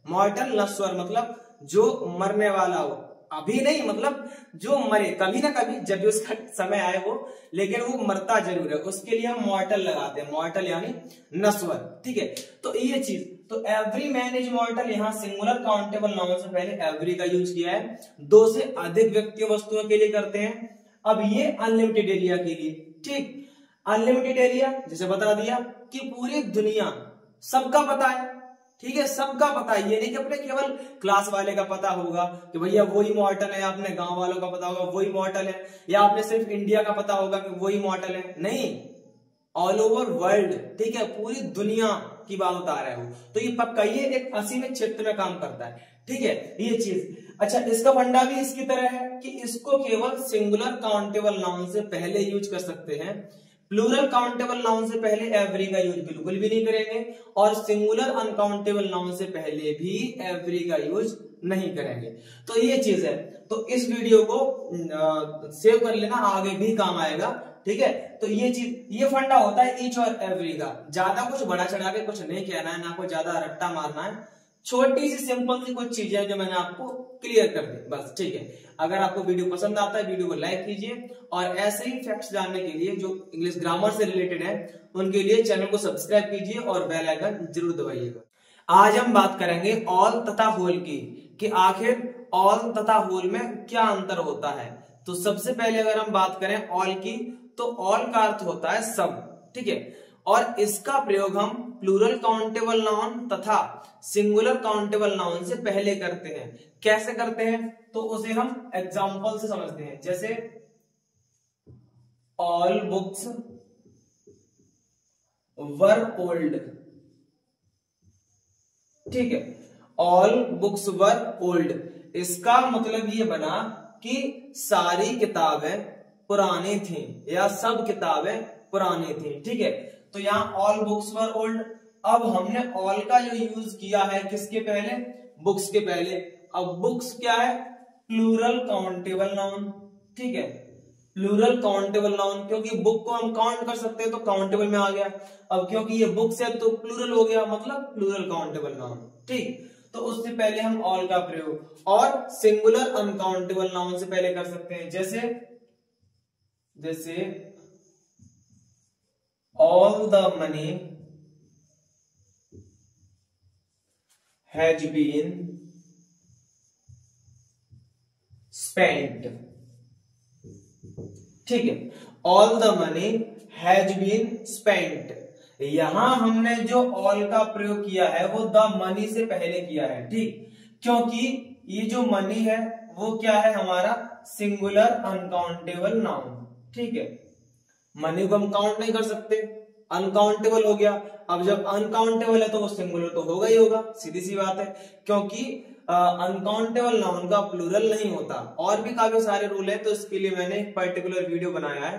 मॉर्टल नश्वर मतलब जो मरने वाला हो, अभी नहीं, मतलब जो मरे कभी ना कभी, जब भी उसका समय आए वो, लेकिन वो मरता जरूर है, उसके लिए हम मॉर्टल लगाते हैं। मॉर्टल यानी नश्वर, ठीक है। तो ये चीज, तो एवरी मैन इज मॉर्टल, यहाँ सिंगुलर काउंटेबल नाउन से पहले एवरी का यूज किया है, दो से अधिक व्यक्तियों वस्तुओं के लिए करते हैं। अब ये अनलिमिटेड एरिया के लिए, ठीक। अनलिमिटेड एरिया जैसे बता दिया कि पूरी दुनिया, सबका पता है, ठीक है, सबका पता है। ये नहीं कि अपने केवल क्लास वाले का पता होगा कि भैया वही मॉर्टल है, अपने गांव वालों का पता होगा वही मॉर्टल है, या आपने सिर्फ इंडिया का पता होगा कि वही मॉर्टल है। नहीं, ऑल ओवर वर्ल्ड, ठीक है, पूरी दुनिया की बात बता रहे हो। तो ये पक्का ये एक असीमित क्षेत्र में काम करता है, ठीक है, ये चीज। अच्छा, इसका फंडा भी इसकी तरह है कि इसको केवल सिंगुलर काउंटेबल नाउन से पहले यूज कर सकते हैं, प्लूरल काउंटेबल नाउन से पहले एवरी का यूज बिल्कुल भी नहीं करेंगे, और सिंगुलर अनकाउंटेबल नाउन से पहले भी एवरी का यूज नहीं करेंगे। तो ये चीज है। तो इस वीडियो को सेव कर लेना, आगे भी काम आएगा, ठीक है। तो ये चीज, ये फंडा होता है ईच और एवरी का। ज्यादा कुछ बड़ा चढ़ा के कुछ नहीं कहना है, ना कोई ज्यादा रट्टा मारना है, छोटी सी सिंपल सी कुछ चीजें जो मैंने आपको क्लियर कर दी, बस, ठीक है। अगर आपको वीडियो पसंद आता है, वीडियो को लाइक कीजिए, और ऐसे ही फैक्ट्स जानने के लिए जो इंग्लिश ग्रामर से रिलेटेड है उनके लिए चैनल को सब्सक्राइब कीजिए और बेल आइकन जरूर दबाइएगा। आज हम बात करेंगे ऑल तथा होल की, कि आखिर ऑल तथा होल में क्या अंतर होता है। तो सबसे पहले अगर हम बात करें ऑल की, तो ऑल का अर्थ होता है सब, ठीक है, और इसका प्रयोग हम प्लूरल काउंटेबल नाउन तथा सिंगुलर काउंटेबल नाउन से पहले करते हैं। कैसे करते हैं, तो उसे हम एग्जांपल से समझते हैं। जैसे ऑल बुक्स वर ओल्ड, ठीक है, ऑल बुक्स वर ओल्ड, इसका मतलब ये बना कि सारी किताबें पुरानी थी, या सब किताबें पुरानी थी, ठीक है। तो यहाँ ऑल बुक्स वर ओल्ड। अब हमने ऑल का जो यूज किया है किसके पहले, बुक्स के पहले। अब बुक्स क्या है, प्लूरल काउंटेबल नाउन, ठीक है, प्लूरल काउंटेबल नाउन, क्योंकि बुक को हम काउंट कर सकते हैं तो काउंटेबल में आ गया। अब क्योंकि ये बुक्स है तो प्लूरल हो गया, मतलब प्लूरल काउंटेबल नाउन, ठीक। तो उससे पहले हम ऑल का प्रयोग, और सिंगुलर अनकाउंटेबल नाउन से पहले कर सकते हैं। जैसे all the money has been spent, ठीक है, all the money has been spent, यहां हमने जो ऑल का प्रयोग किया है वो द मनी से पहले किया है, ठीक, क्योंकि ये जो मनी है वो क्या है हमारा सिंगुलर अनकाउंटेबल नाउन, ठीक है। मनी को हम काउंट नहीं कर सकते, अनकाउंटेबल हो गया। अब जब अनकाउंटेबल है तो वो सिंगुलर तो होगा ही होगा, सीधी सी बात है, क्योंकि अनकाउंटेबल नाउन का प्लूरल नहीं होता। और भी काफी सारे रूल है, तो इसके लिए मैंने एक पर्टिकुलर वीडियो बनाया है,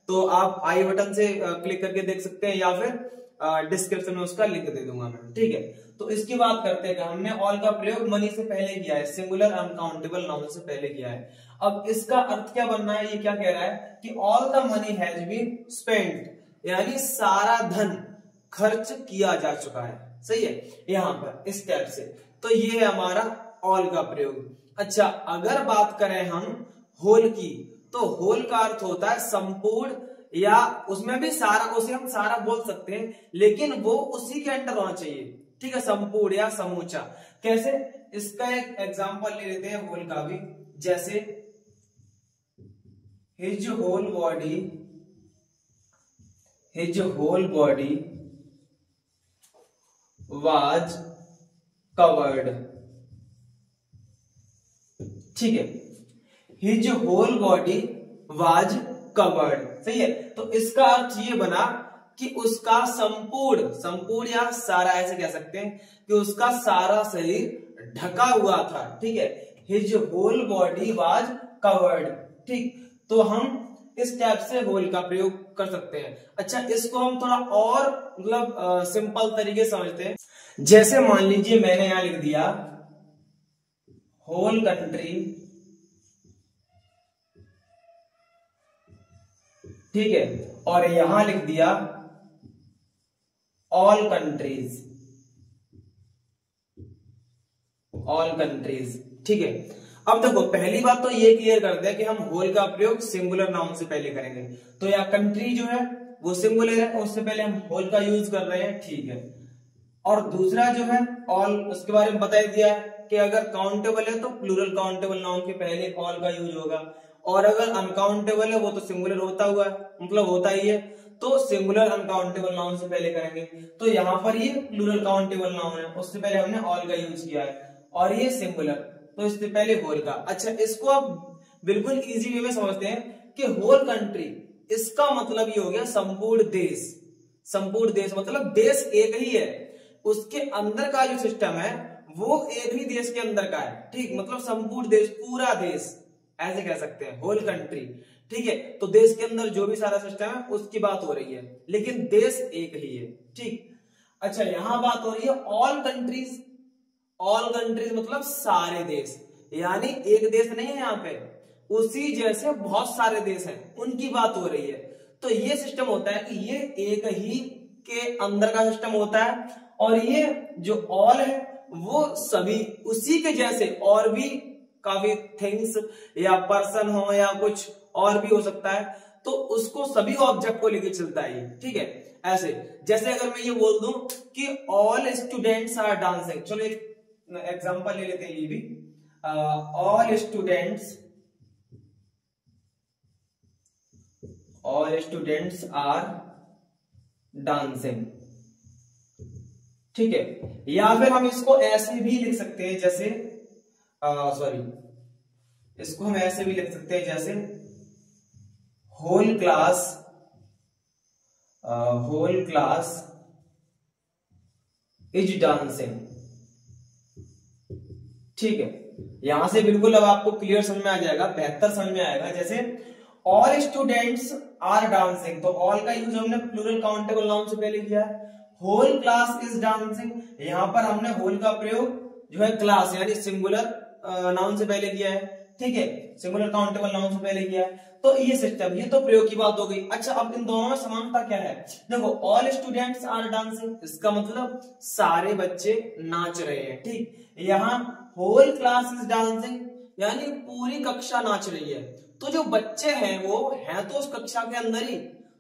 तो आप आई बटन से क्लिक करके देख सकते हैं या फिर डिस्क्रिप्शन में उसका लिंक दे दूंगा मैं, ठीक है। तो इसकी बात करते हैं कि हमने ऑल का प्रयोग मनी से पहले किया है, सिंगुलर अनकाउंटेबल नाउन से पहले किया है। अब इसका अर्थ क्या बनना है, ये क्या कह रहा है कि all the money has been spent, यानी सारा धन खर्च किया जा चुका है, सही है, यहां पर इस टाइप से। तो ये है हमारा ऑल का प्रयोग। अच्छा, अगर बात करें हम होल की, तो होल का अर्थ होता है संपूर्ण, या उसमें भी सारा, उसे हम सारा बोल सकते हैं, लेकिन वो उसी के अंडर होना चाहिए, ठीक है, संपूर्ण या समूचा। कैसे, इसका एक एग्जांपल ले लेते हैं होल का भी, जैसे his whole body was covered, ठीक है, his whole body was covered, सही है। तो इसका अर्थ ये बना कि उसका संपूर्ण या सारा, ऐसे कह सकते हैं कि उसका सारा शरीर ढका हुआ था, ठीक है, his whole body was covered, ठीक। तो हम इस टाइप से होल का प्रयोग कर सकते हैं। अच्छा, इसको हम थोड़ा और मतलब सिंपल तरीके से समझते हैं। जैसे मान लीजिए मैंने यहां लिख दिया होल कंट्री, ठीक है, और यहां लिख दिया ऑल कंट्रीज, ठीक है। अब देखो, पहली बात तो ये क्लियर कर दिया कि हम होल का प्रयोग सिंगुलर नाउन से पहले करेंगे, तो या कंट्री जो है वो सिंगुलर है, उससे पहले हम होल का यूज कर रहे हैं, ठीक है। और दूसरा जो है ऑल, उसके बारे में बता दिया है कि अगर काउंटेबल है तो प्लूरल काउंटेबल नाउन के पहले ऑल का यूज होगा, और अगर अनकाउंटेबल है वो तो सिंगुलर होता हुआ मतलब होता ही है, तो सिंगुलर अनकाउंटेबल नाउन से पहले करेंगे। तो यहाँ पर ये प्लूरल काउंटेबल नाउन है, उससे पहले हमने ऑल का यूज किया है, और ये सिंगुलर, तो इससे पहले होल का। अच्छा, इसको आप बिल्कुल इजी वे में समझते हैं कि होल कंट्री, इसका मतलब ये हो गया संपूर्ण देश मतलब देश एक ही है, उसके अंदर का जो सिस्टम है वो एक ही देश के अंदर का है, ठीक, मतलब संपूर्ण देश, पूरा देश, ऐसे कह सकते हैं होल कंट्री, ठीक है। तो देश के अंदर जो भी सारा सिस्टम है उसकी बात हो रही है, लेकिन देश एक ही है, ठीक। अच्छा, यहां बात हो रही है ऑल कंट्रीज मतलब सारे देश, यानी एक देश नहीं है यहाँ पे, उसी जैसे बहुत सारे देश हैं, उनकी बात हो रही है। तो ये सिस्टम होता है कि ये एक ही के अंदर का सिस्टम होता है, और ये जो ऑल है वो सभी उसी के जैसे और भी काफी थिंग्स या पर्सन हो या कुछ और भी हो सकता है, तो उसको सभी ऑब्जेक्ट को लेकर चलता है, ठीक है। ऐसे जैसे अगर मैं ये बोल दूं कि ऑल स्टूडेंट्स आर डांसिंग, चलो एक एग्जांपल ले लेते हैं, ये भी ऑल स्टूडेंट्स आर डांसिंग, ठीक है। या फिर हम इसको ऐसे भी लिख सकते हैं, जैसे इसको हम ऐसे भी लिख सकते हैं, जैसे होल क्लास इज डांसिंग, ठीक है। यहां से बिल्कुल अब आपको क्लियर समझ में आ जाएगा, बेहतर समझ में आएगा। जैसे ऑल स्टूडेंट्स आर डांसिंग, तो ऑल का यूज हमने प्लूरल काउंटेबल नाउन से पहले किया है। होल क्लास इज डांसिंग, यहां पर हमने होल का प्रयोग जो है क्लास यानी सिंगुलर नाउन से पहले किया है, ठीक है, सिंगुलर काउंटेबल नाउन से पहले किया है। तो ये सिस्टम, ये तो प्रयोग की बात हो गई। अच्छा, अब इन दोनों में समानता क्या है, देखो ऑल स्टूडेंट्स आर डांसिंग, इसका मतलब सारे बच्चे नाच रहे हैं, ठीक। यहाँ होल क्लास इज डांसिंग, यानी पूरी कक्षा नाच रही है, तो जो बच्चे हैं वो हैं तो उस कक्षा के अंदर ही।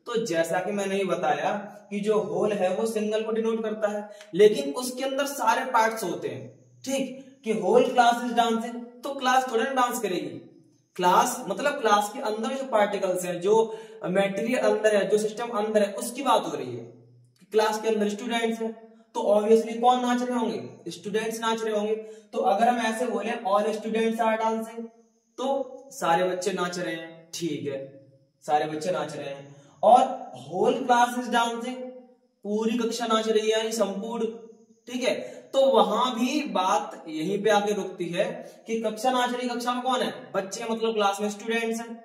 तो जैसा कि मैंने ये बताया कि जो होल है वो सिंगल को डिनोट करता है, लेकिन उसके अंदर सारे पार्ट्स होते हैं, ठीक, कि होल क्लास इज डांसिंग, तो क्लास थोड़ा ना डांस करेगी, क्लास मतलब क्लास के अंदर जो पार्टिकल्स हैं, जो मटेरियल अंदर है, जो सिस्टम अंदर है, उसकी बात हो रही है। क्लास के अंदर स्टूडेंट्स हैं, तो ऑब्वियसली कौन नाच रहे होंगे, स्टूडेंट्स नाच रहे होंगे। तो अगर हम ऐसे बोले ऑल स्टूडेंट्स आर डांसिंग, तो सारे बच्चे नाच रहे हैं, ठीक है, सारे बच्चे नाच रहे हैं। और होल क्लास इज डांसिंग, पूरी कक्षा नाच रही है, यानी संपूर्ण, ठीक है। तो वहां भी बात यहीं पे आके रुकती है कि कक्षा नाच रही, कक्षा में कौन है, बच्चे, मतलब क्लास में स्टूडेंट्स हैं,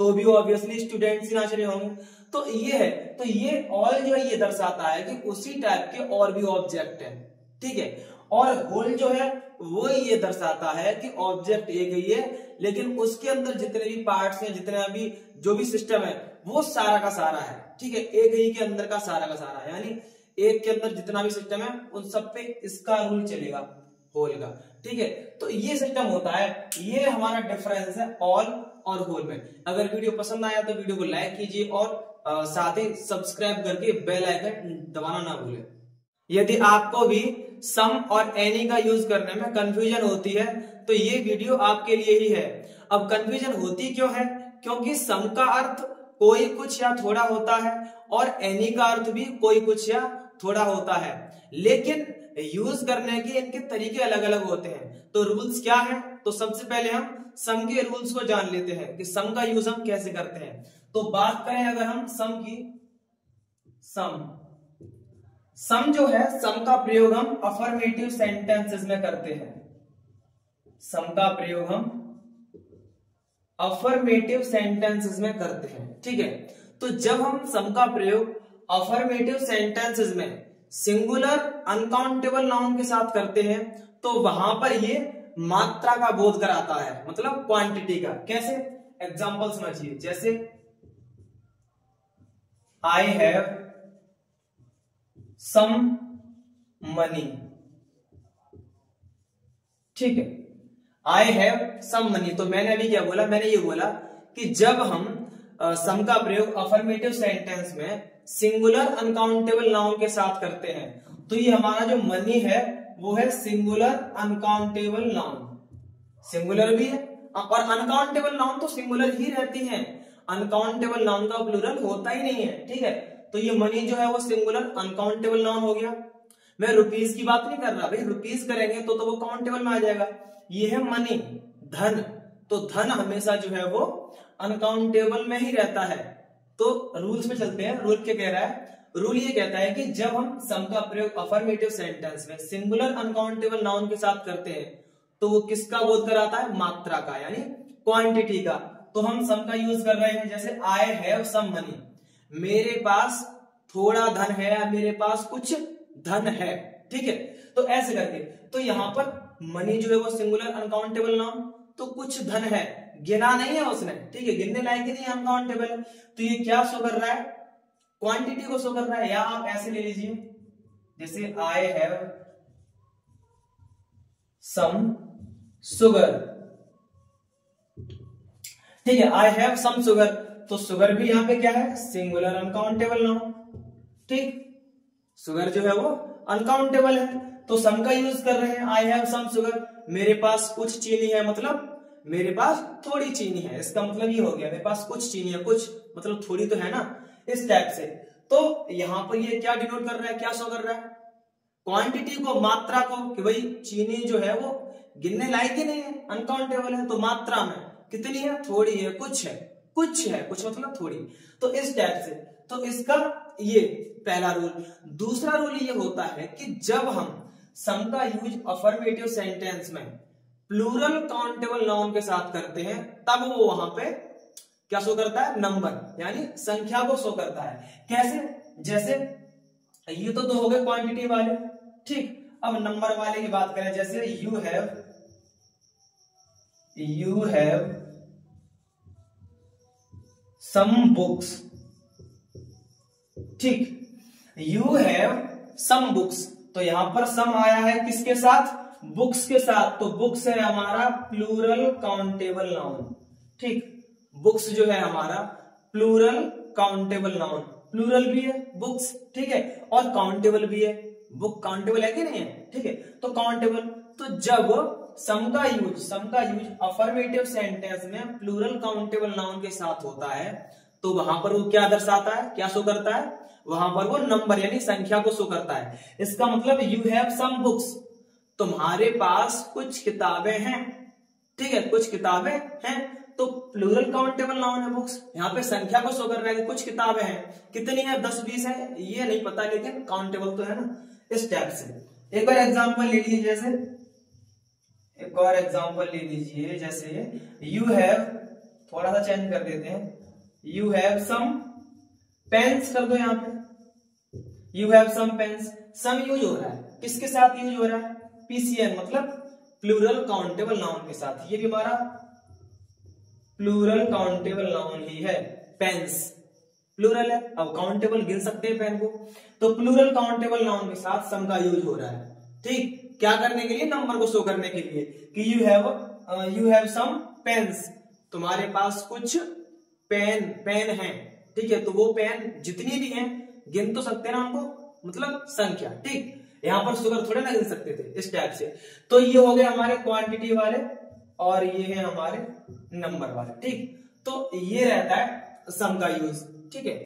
तो भी ऑब्वियसली स्टूडेंट्स ही नाच रहे होंगे। तो ये है, तो ये ऑल जो है ये दर्शाता है कि उसी टाइप के और भी ऑब्जेक्ट हैं, ठीक है। और होल जो है वो ये दर्शाता है कि ऑब्जेक्ट एक ही है, लेकिन उसके अंदर जितने भी पार्ट्स हैं, जितने भी जो भी सिस्टम है, वो सारा का सारा है, ठीक है, एक ही के अंदर का सारा है, यानी एक के अंदर जितना भी सिस्टम है उन सब पे इसका रूल चलेगा, होल का, ठीक है। तो ये सिस्टम होता है, ये हमारा डिफरेंस है ऑल और होल में। अगर वीडियो पसंद आया तो वीडियो को लाइक कीजिए और साथ ही सब्सक्राइब करके बेल आइकन दबाना ना भूलें। यदि आपको भी सम और एनी का यूज करने में कंफ्यूजन होती है तो ये वीडियो आपके लिए ही है। अब कंफ्यूजन होती क्यों है, क्योंकि सम का अर्थ कोई कुछ या थोड़ा होता है और एनी का अर्थ भी कोई कुछ या थोड़ा होता है, लेकिन यूज करने के इनके तरीके अलग अलग होते हैं। तो रूल्स क्या है, तो सबसे पहले हम सम के रूल्स को जान लेते हैं कि सम का यूज हम कैसे करते हैं। तो बात करें अगर हम सम की, सम जो है, सम का प्रयोग हम अफर्मेटिव सेंटेंसेस में करते हैं। सम का प्रयोग हम अफर्मेटिव सेंटेंसेस में करते हैं, ठीक है। तो जब हम सम का प्रयोग अफर्मेटिव सेंटेंसेस में सिंगुलर अनकाउंटेबल नाउन के साथ करते हैं तो वहां पर ये मात्रा का बोध कराता है, मतलब क्वांटिटी का। कैसे, एग्जांपल समझिए, जैसे आई हैव सम मनी, ठीक है, आई हैव सम मनी। तो मैंने अभी क्या बोला, मैंने ये बोला कि जब हम सम का प्रयोग अफर्मेटिव सेंटेंस में सिंगुलर अनकाउंटेबल नाउन के साथ करते हैं तो ये हमारा जो मनी है वो है सिंगुलर अनकाउंटेबल नाउन। सिंगुलर भी है और अनकाउंटेबल नाउन तो सिंगुलर ही रहती है, अनकाउंटेबल नाउन का प्लूरल होता ही नहीं है, ठीक है। तो ये मनी जो है वो सिंगुलर अनकाउंटेबल नाउन हो गया। मैं रुपीस की बात नहीं कर रहा भाई, रुपीस करेंगे तो वो काउंटेबल में आ जाएगा। ये है मनी, धन, तो धन हमेशा जो है वो अनकाउंटेबल में ही रहता है। तो रूल्स में चलते हैं, रूल क्या कह रहा है, रूल ये कहता है कि जब हम सम का प्रयोग अफर्मेटिव सेंटेंस में सिंगुलर अनकाउंटेबल नाउन के साथ करते हैं तो वो किसका बोध कराता है, मात्रा का, यानी क्वांटिटी का। तो हम सम का यूज कर रहे हैं, जैसे आई हैव सम मनी, मेरे पास थोड़ा धन है या मेरे पास कुछ धन है, ठीक है। तो ऐसे करके, तो यहां पर मनी जो है वो सिंगुलर अनकाउंटेबल नाउन, तो कुछ धन है, गिना नहीं है उसने, ठीक है, गिनने लायक ही नहीं, अनकाउंटेबल है। तो ये क्या शो कर रहा है, क्वांटिटी को शो कर रहा है। या आप ऐसे ले लीजिए, जैसे आई हैव सम सुगर, ठीक है, आई हैव सम सुगर, तो सुगर भी यहां पे क्या है, सिंगुलर अनकाउंटेबल नाउन, ठीक, सुगर जो है वो अनकाउंटेबल है। तो सम का यूज कर रहे हैं, आई हैव सम सुगर, मेरे पास कुछ चीनी है, मतलब मेरे पास थोड़ी चीनी है, इसका मतलब ये हो गया मेरे पास कुछ चीनी है, कुछ मतलब थोड़ी तो है ना, इस टाइप से। तो यहां पर ये क्या डिनोट कर रहा है, क्या शो कर रहा है, क्वांटिटी को, मात्रा को, कि भाई चीनी जो है वो गिनने लायक ही नहीं है, अनकाउंटेबल है। तो मात्रा में कितनी है, थोड़ी है, कुछ है, कुछ है, कुछ मतलब थोड़ी। तो इस टाइप से, तो इसका ये पहला रूल। दूसरा रूल ये होता है कि जब हम सम का यूज अफर्मेटिव सेंटेंस में प्लूरल काउंटेबल नाउन के साथ करते हैं तब वो वहां पे क्या शो करता है, नंबर, यानी संख्या को शो करता है। कैसे, जैसे ये तो दो हो गए क्वांटिटी वाले, ठीक। अब नंबर वाले की बात करें, जैसे यू हैव सम बुक्स, ठीक, यू हैव सम बुक्स, तो यहां पर सम आया है किसके साथ, बुक्स के साथ। तो बुक्स है हमारा प्लूरल काउंटेबल नाउन, ठीक, बुक्स जो है हमारा प्लूरल काउंटेबल नाउन, प्लूरल भी है बुक्स, ठीक है, और काउंटेबल भी है, बुक काउंटेबल है कि नहीं है, ठीक है, तो काउंटेबल। तो जब सम का यूज अफर्मेटिव सेंटेंस में प्लूरल काउंटेबल नाउन के साथ होता है तो वहां पर वो क्या दर्शाता है, क्या शो करता है, वहां पर वो नंबर यानी संख्या को शो करता है। इसका मतलब यू हैव सम बुक्स, तुम्हारे पास कुछ किताबें हैं, ठीक है, कुछ किताबें हैं, तो प्लूरल काउंटेबल नाउन है बुक्स, यहाँ पे संख्या को शो कर रहा है कि कुछ किताबें हैं, कितनी है 10-20 है ये नहीं पता, लेकिन काउंटेबल तो है ना। इस टाइप से एक और एग्जांपल ले लीजिए, जैसे एक और एग्जांपल ले लीजिए, जैसे यू हैव, थोड़ा सा चेंज कर देते हैं, यू हैव सम पेन्स कर दो यहाँ पे, you have some pens, some use हो रहा है, किसके साथ यूज हो रहा है, पीसीएन मतलब प्लूरल काउंटेबल नाउन के साथ, ये भी हमारा प्लूरल काउंटेबल नाउन ही है, पेन्स प्लूरल है, अब काउंटेबल गिन सकते हैं पेन को, तो प्लूरल काउंटेबल नाउन के साथ सम का यूज हो रहा है, ठीक, क्या करने के लिए, नंबर को शो करने के लिए कि यू हैव सम पेन्स, तुम्हारे पास कुछ पेन है, ठीक है, तो वो पेन जितनी भी हैं गिन तो सकते हैं ना उनको, मतलब संख्या, ठीक, यहां पर शुगर थोड़े ना गिन सकते थे, इस टाइप से। तो ये हो गए हमारे क्वांटिटी वाले और ये है हमारे नंबर वाले, ठीक, तो ये रहता है सम का यूज, ठीक है।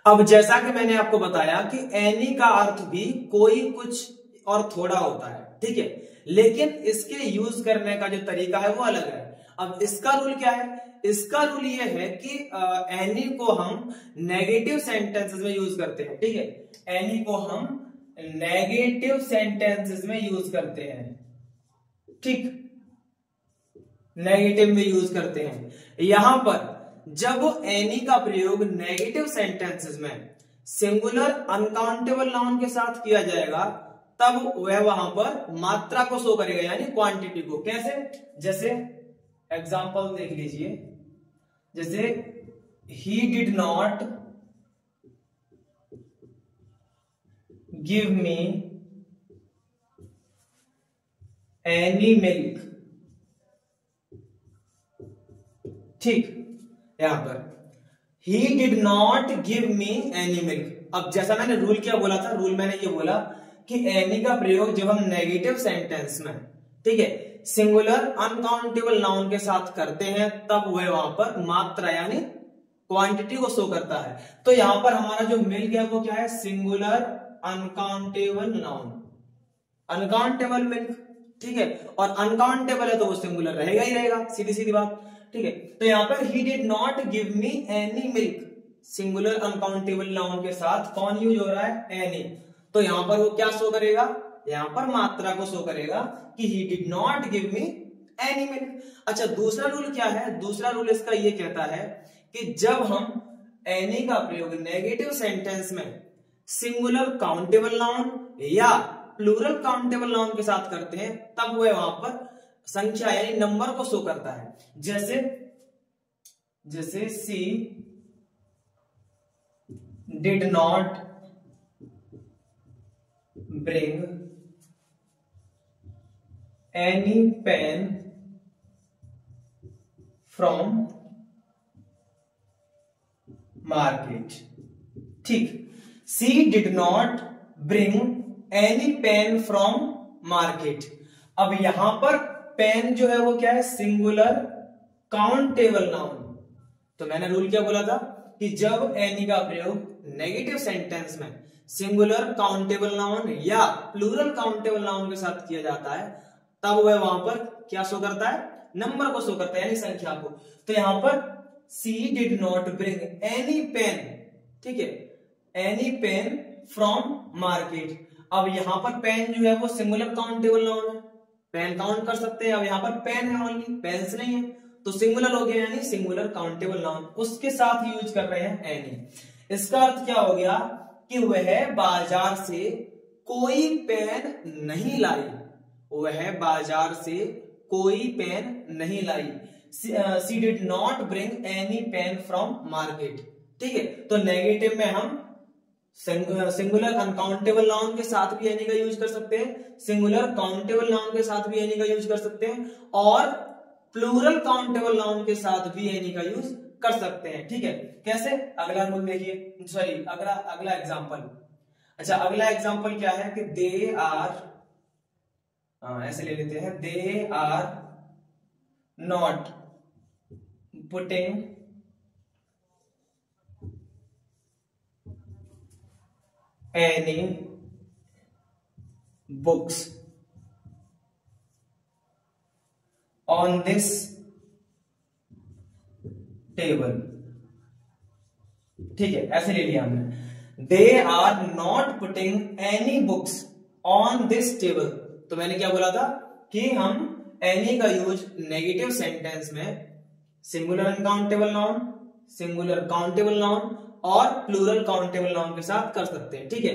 अब जैसा कि मैंने आपको बताया कि एनी का अर्थ भी कोई, कुछ और थोड़ा होता है, ठीक है, लेकिन इसके यूज करने का जो तरीका है वो अलग है। अब इसका रूल क्या है, इसका रूल ये है कि एनी को हम नेगेटिव सेंटेंसेस में यूज करते हैं, ठीक है, एनी को हम नेगेटिव सेंटेंसेस में यूज करते हैं, ठीक, नेगेटिव में यूज करते हैं। यहां पर जब एनी का प्रयोग नेगेटिव सेंटेंसेस में सिंगुलर अनकाउंटेबल नाउन के साथ किया जाएगा, तब वह वहां पर मात्रा को शो करेगा, यानी क्वांटिटी को। कैसे, जैसे एग्जांपल देख लीजिए, जैसे he did not give me any milk, ठीक, यहां पर he did not give me any milk. अब जैसा मैंने रूल क्या बोला था, रूल मैंने ये बोला कि एनी का प्रयोग जब हम नेगेटिव सेंटेंस में, ठीक है, सिंगुलर अनकाउंटेबल नाउन के साथ करते हैं, तब वह वहां पर मात्रा यानी क्वांटिटी को शो करता है। तो यहां पर हमारा जो मिल्क है वो क्या है, singular uncountable noun, uncountable milk, ठीक है, और अनकाउंटेबल है तो वो सिंगुलर रहेगा ही रहेगा, सीधी सीधी बात, ठीक है। तो यहां पर he did not give me any milk, singular uncountable noun के साथ कौन यूज हो रहा है, एनी, तो यहां पर वो क्या शो करेगा, यहां पर मात्रा को शो करेगा कि he did not give me any milk. अच्छा, दूसरा रूल क्या है, दूसरा रूल इसका ये कहता है कि जब हम एनी का प्रयोग नेगेटिव सेंटेंस में सिंगुलर काउंटेबल नाउन या प्लूरल काउंटेबल नाउन के साथ करते हैं, तब वह वहां पर संख्या यानी नंबर को शो करता है। जैसे she did not bring any pen from market, ठीक, she did not bring any pen from market. अब यहां पर पेन जो है वो क्या है, सिंगुलर काउंटेबल नाउन। तो मैंने रूल क्या बोला था कि जब एनी का प्रयोग नेगेटिव सेंटेंस में सिंगुलर काउंटेबल नाउन या प्लूरल काउंटेबल नाउन के साथ किया जाता है, तब वह वहां पर क्या शो करता है, नंबर को शो करता है, यानी संख्या को। तो यहां पर she did not bring any pen, ठीक है, एनी पेन फ्रॉम मार्केट। अब यहां पर पेन जो है वो सिंगुलर काउंटेबल नाउन है, पेन काउंट कर सकते हैं। अब यहां पर पेन है ओनली, पेन्स नहीं है, तो सिंगुलर हो गया, यानी सिंगुलर काउंटेबल नाउन, उसके साथ यूज कर रहे हैं एनी। इसका अर्थ क्या हो गया कि वह बाजार से कोई पेन नहीं लाई, वह बाजार से कोई पेन नहीं लाई। She did not bring any pen from market, ठीक है। तो नेगेटिव में हम सिंगुलर अनकाउंटेबल नाउन के साथ भी एनी का यूज कर सकते हैं, सिंगुलर काउंटेबल नाउन के साथ भी एनी का यूज कर सकते हैं, और प्लूरल काउंटेबल नाउन के साथ भी एनी का यूज कर सकते हैं, ठीक है। कैसे, अगला रूल देखिए, सॉरी अगला एग्जांपल। अच्छा, अगला एग्जांपल क्या है कि दे आर, ऐसे ले लेते हैं, they are not putting any books on this table. ठीक है, ऐसे ले लिया हमने। They are not putting any books on this table. तो मैंने क्या बोला था कि हम एनी का यूज नेगेटिव सेंटेंस में singular uncountable noun, singular countable noun और प्लूरल काउंटेबल नाउन के साथ कर सकते हैं। ठीक है,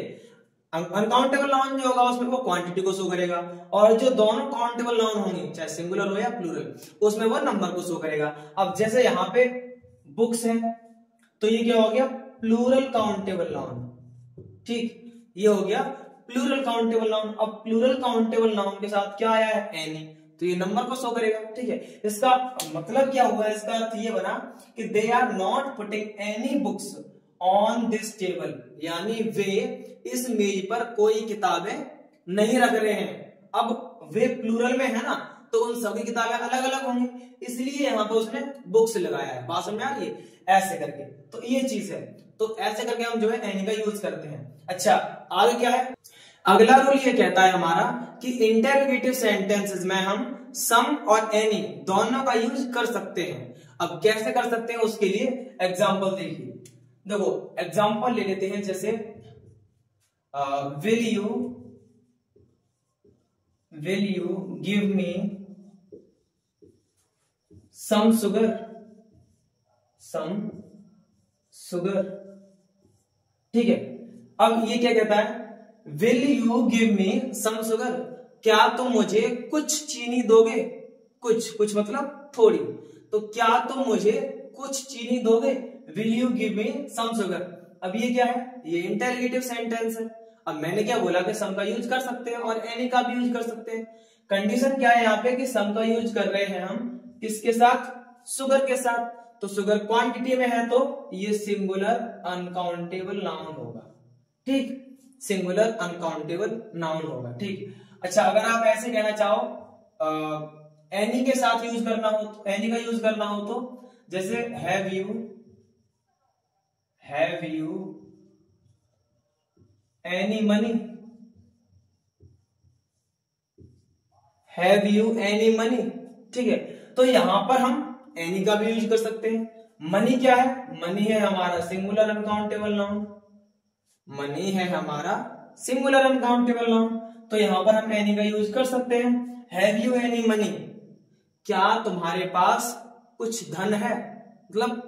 अनकाउंटेबल नाउन जो होगा उसमें वो क्वांटिटी को शो करेगा, और जो दोनों काउंटेबल नाउन होंगे चाहे सिंगुलर हो या प्लूरल, उसमें वो नंबर को शो करेगा। अब जैसे यहाँ पे बुक्स है तो ये क्या हो गया, प्लूरल काउंटेबल नाउन। ठीक, ये हो गया प्लूरल काउंटेबल नाउन। अब प्लूरल काउंटेबल नाउन के साथ क्या आया है, एनी, तो ये नंबर को शो करेगा। ठीक है, इसका मतलब क्या हुआ, इसका अर्थ ये बना कि they are not putting any books on this table, यानी वे इस मेज पर कोई किताबें नहीं रख रहे हैं। अब वे प्लूरल में है ना, तो उन सभी किताबें अलग अलग होंगी, इसलिए यहां पर उसने बुक्स लगाया है। बात समझ आ रही है, ऐसे करके। तो ये चीज है, तो ऐसे करके हम जो है एनी का यूज करते हैं। अच्छा, आगे क्या है, अगला रूल ये कहता है हमारा कि इंटरोगेटिव सेंटेंसेस में हम सम और एनी दोनों का यूज कर सकते हैं। अब कैसे कर सकते हैं, उसके लिए एग्जांपल देखिए। देखो एग्जांपल ले लेते हैं, जैसे will you give me some sugar. ठीक है, अब ये क्या कहता है, will you give me some sugar, क्या तुम मुझे कुछ चीनी दोगे। कुछ मतलब थोड़ी, तो क्या तुम मुझे कुछ चीनी दोगे, will you give me some sugar. अब ये क्या है, ये इंटरोगेटिव सेंटेंस है। अब मैंने क्या बोला कि सम का यूज कर सकते हैं और एनी का भी यूज कर सकते हैं। कंडीशन क्या है यहाँ पे कि सम का यूज कर रहे हैं हम किसके साथ, शुगर के साथ। तो शुगर क्वांटिटी में है तो ये सिंगुलर अनकाउंटेबल नाउन होगा। ठीक, सिंगुलर अनकाउंटेबल नाउन होगा। ठीक, अच्छा, अगर आप ऐसे कहना चाहो एनी के साथ यूज करना हो, तो एनी का यूज करना हो तो जैसे have you any money, have you any money. ठीक है, तो यहां पर हम एनी का भी यूज कर सकते हैं। मनी क्या है, मनी है हमारा सिंगुलर अनकाउंटेबल नाउन, मनी है हमारा सिंगुलर अनकाउंटेबल नाउन, तो यहां पर हम एनी का यूज कर सकते हैं। हैव यू एनी मनी, क्या तुम्हारे पास कुछ धन है, मतलब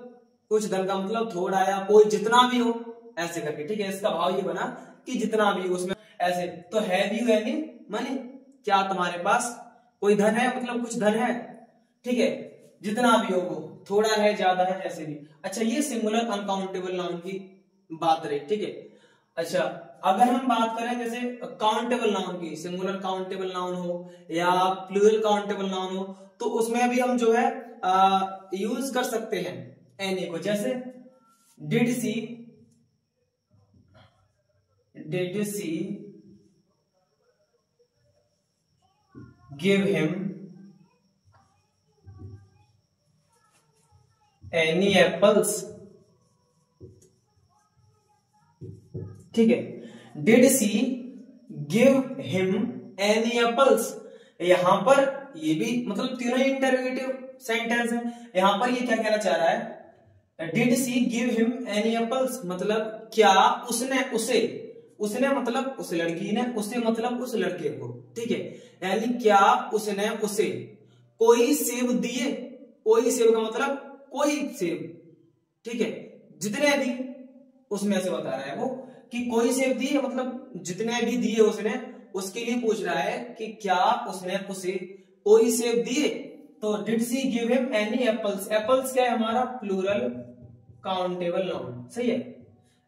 कुछ धन का मतलब थोड़ा या कोई जितना भी हो, ऐसे करके। ठीक है, इसका भाव ये बना कि जितना भी हो उसमें ऐसे। तो हैव यू एनी मनी, क्या तुम्हारे पास कोई धन है, मतलब कुछ धन है। ठीक है, जितना भी हो, वो थोड़ा है ज्यादा है ऐसे भी। अच्छा, ये सिंगुलर अनकाउंटेबल नाउन की बात रही। ठीक है, अच्छा, अगर हम बात करें जैसे काउंटेबल नाउन की, सिंगुलर काउंटेबल नाउन हो या प्लूरल काउंटेबल नाउन हो, तो उसमें भी हम जो है यूज कर सकते हैं एनी को। जैसे did she give him any apples. ठीक है, did she give him any apples, यहां पर ये भी मतलब तीनों ही इंटरोगेटिव सेंटेंस है। यहां पर ये क्या कहना चाह रहा है, did she give him any apples, मतलब क्या उसने मतलब उस लड़की ने, उसे मतलब उस लड़के को। ठीक है, यानी क्या उसने उसे कोई सेब दिए, कोई सेब का मतलब कोई सेब। ठीक है, जितने भी उसमें से बता रहा है वो कि कोई सेब दिए, मतलब जितने भी दिए उसने, उसके लिए पूछ रहा है कि क्या उसने उसे कोई सेब दिए। तो did she give him any apples, apples क्या है हमारा, प्लूरल काउंटेबल नाउन। सही है,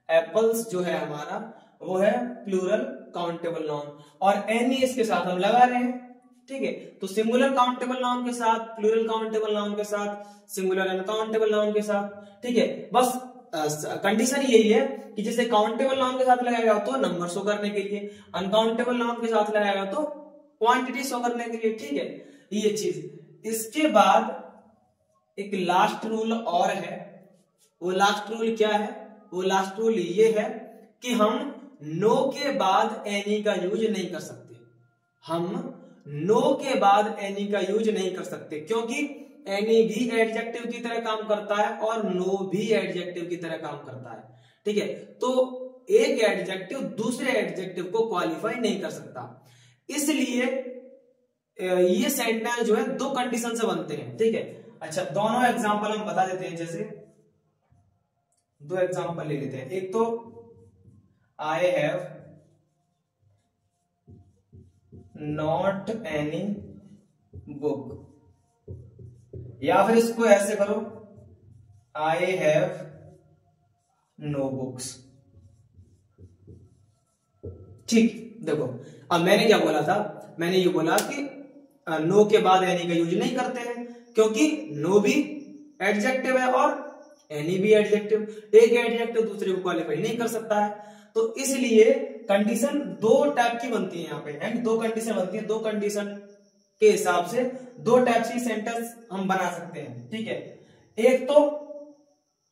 एप्पल्स जो है हमारा वो है प्लूरल काउंटेबल नाउन, और एनी इसके साथ हम लगा रहे हैं। ठीक है, तो सिंगुलर काउंटेबल नाउन के साथ, प्लूरल काउंटेबल नाउन के साथ, सिंगुलर अनकाउंटेबल नाउन के साथ। ठीक है, बस कंडीशन यही है कि जैसे काउंटेबल नाउन के साथ लगाएगा तो नंबर शो करने के लिए, अनकाउंटेबल नाउन के साथ लगाएगा तो क्वांटिटी शो करने के लिए। ठीक है, ये चीज। इसके बाद एक लास्ट रूल और है। वो लास्ट रूल क्या है, वो लास्ट रूल ये है कि हम नो के बाद एनी का यूज नहीं कर सकते। हम नो के बाद एनी का यूज नहीं कर सकते क्योंकि एनी भी एडजेक्टिव की तरह काम करता है और नो भी एडजेक्टिव की तरह काम करता है। ठीक है, तो एक एडजेक्टिव दूसरे एडजेक्टिव को क्वालिफाई नहीं कर सकता। इसलिए ये सेंटेंस जो है दो कंडीशन से बनते हैं। ठीक है, अच्छा दोनों एग्जांपल हम बता देते हैं। जैसे दो एग्जांपल ले लेते हैं। एक तो I have not any book, या फिर इसको ऐसे करो आई हैव नो बुक्स। ठीक, देखो अब मैंने क्या बोला था, मैंने ये बोला कि नो के बाद एनी का यूज नहीं करते हैं क्योंकि नो भी एडजेक्टिव है और एनी भी एडजेक्टिव, एक एडजेक्टिव दूसरे को क्वालिफाई नहीं कर सकता है। तो इसलिए कंडीशन दो टाइप की बनती है यहाँ पे, एंड दो कंडीशन बनती है। दो कंडीशन के हिसाब से दो टाइप की सेंटेंस हम बना सकते हैं। ठीक है, एक तो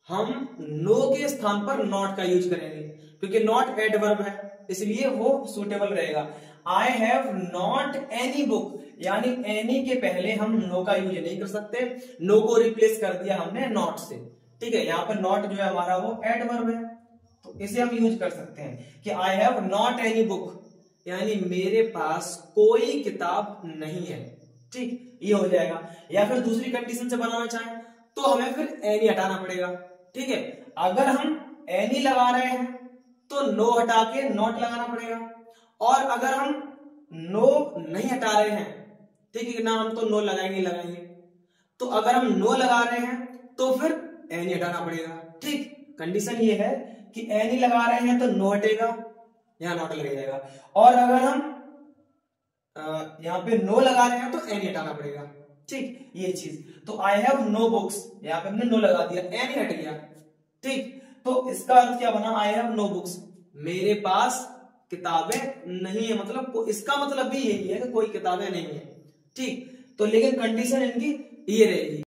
हम नो के स्थान पर नॉट का यूज करेंगे क्योंकि नॉट एडवर्ब है इसलिए वो सुटेबल रहेगा। I have not any book, यानी एनी के पहले हम नो का यूज नहीं कर सकते, नो को रिप्लेस कर दिया हमने नॉट से। ठीक है, यहाँ पर नॉट जो है हमारा वो एडवर्ब है, तो इसे हम यूज कर सकते हैं कि I have not any book, यानी मेरे पास कोई किताब नहीं है। ठीक, ये हो जाएगा। या फिर दूसरी कंडीशन से बनाना चाहें तो हमें फिर एनी हटाना पड़ेगा। ठीक है, अगर हम एनी लगा रहे हैं तो नो हटा के नॉट लगाना पड़ेगा, और अगर हम नो नहीं हटा रहे हैं, ठीक है ना, हम तो नो लगाएंगे, तो अगर हम नो लगा रहे हैं तो फिर एनी हटाना पड़ेगा। ठीक, कंडीशन ये है कि एनी लगा रहे हैं तो नो हटेगा, यहां नॉट लग जाएगा, और अगर हम यहाँ पे नो लगा रहे हैं तो एनी हटाना पड़ेगा। ठीक, ये चीज। तो आई हैव नो बुक्स, यहाँ पे हमने नो लगा दिया, एनी हट गया। ठीक, तो इसका अर्थ क्या बना, आई हैव नो बुक्स, मेरे पास किताबें नहीं है, मतलब इसका मतलब भी यही है कि कोई किताबें नहीं है। ठीक, तो लेकिन कंडीशन इनकी ये रहेगी।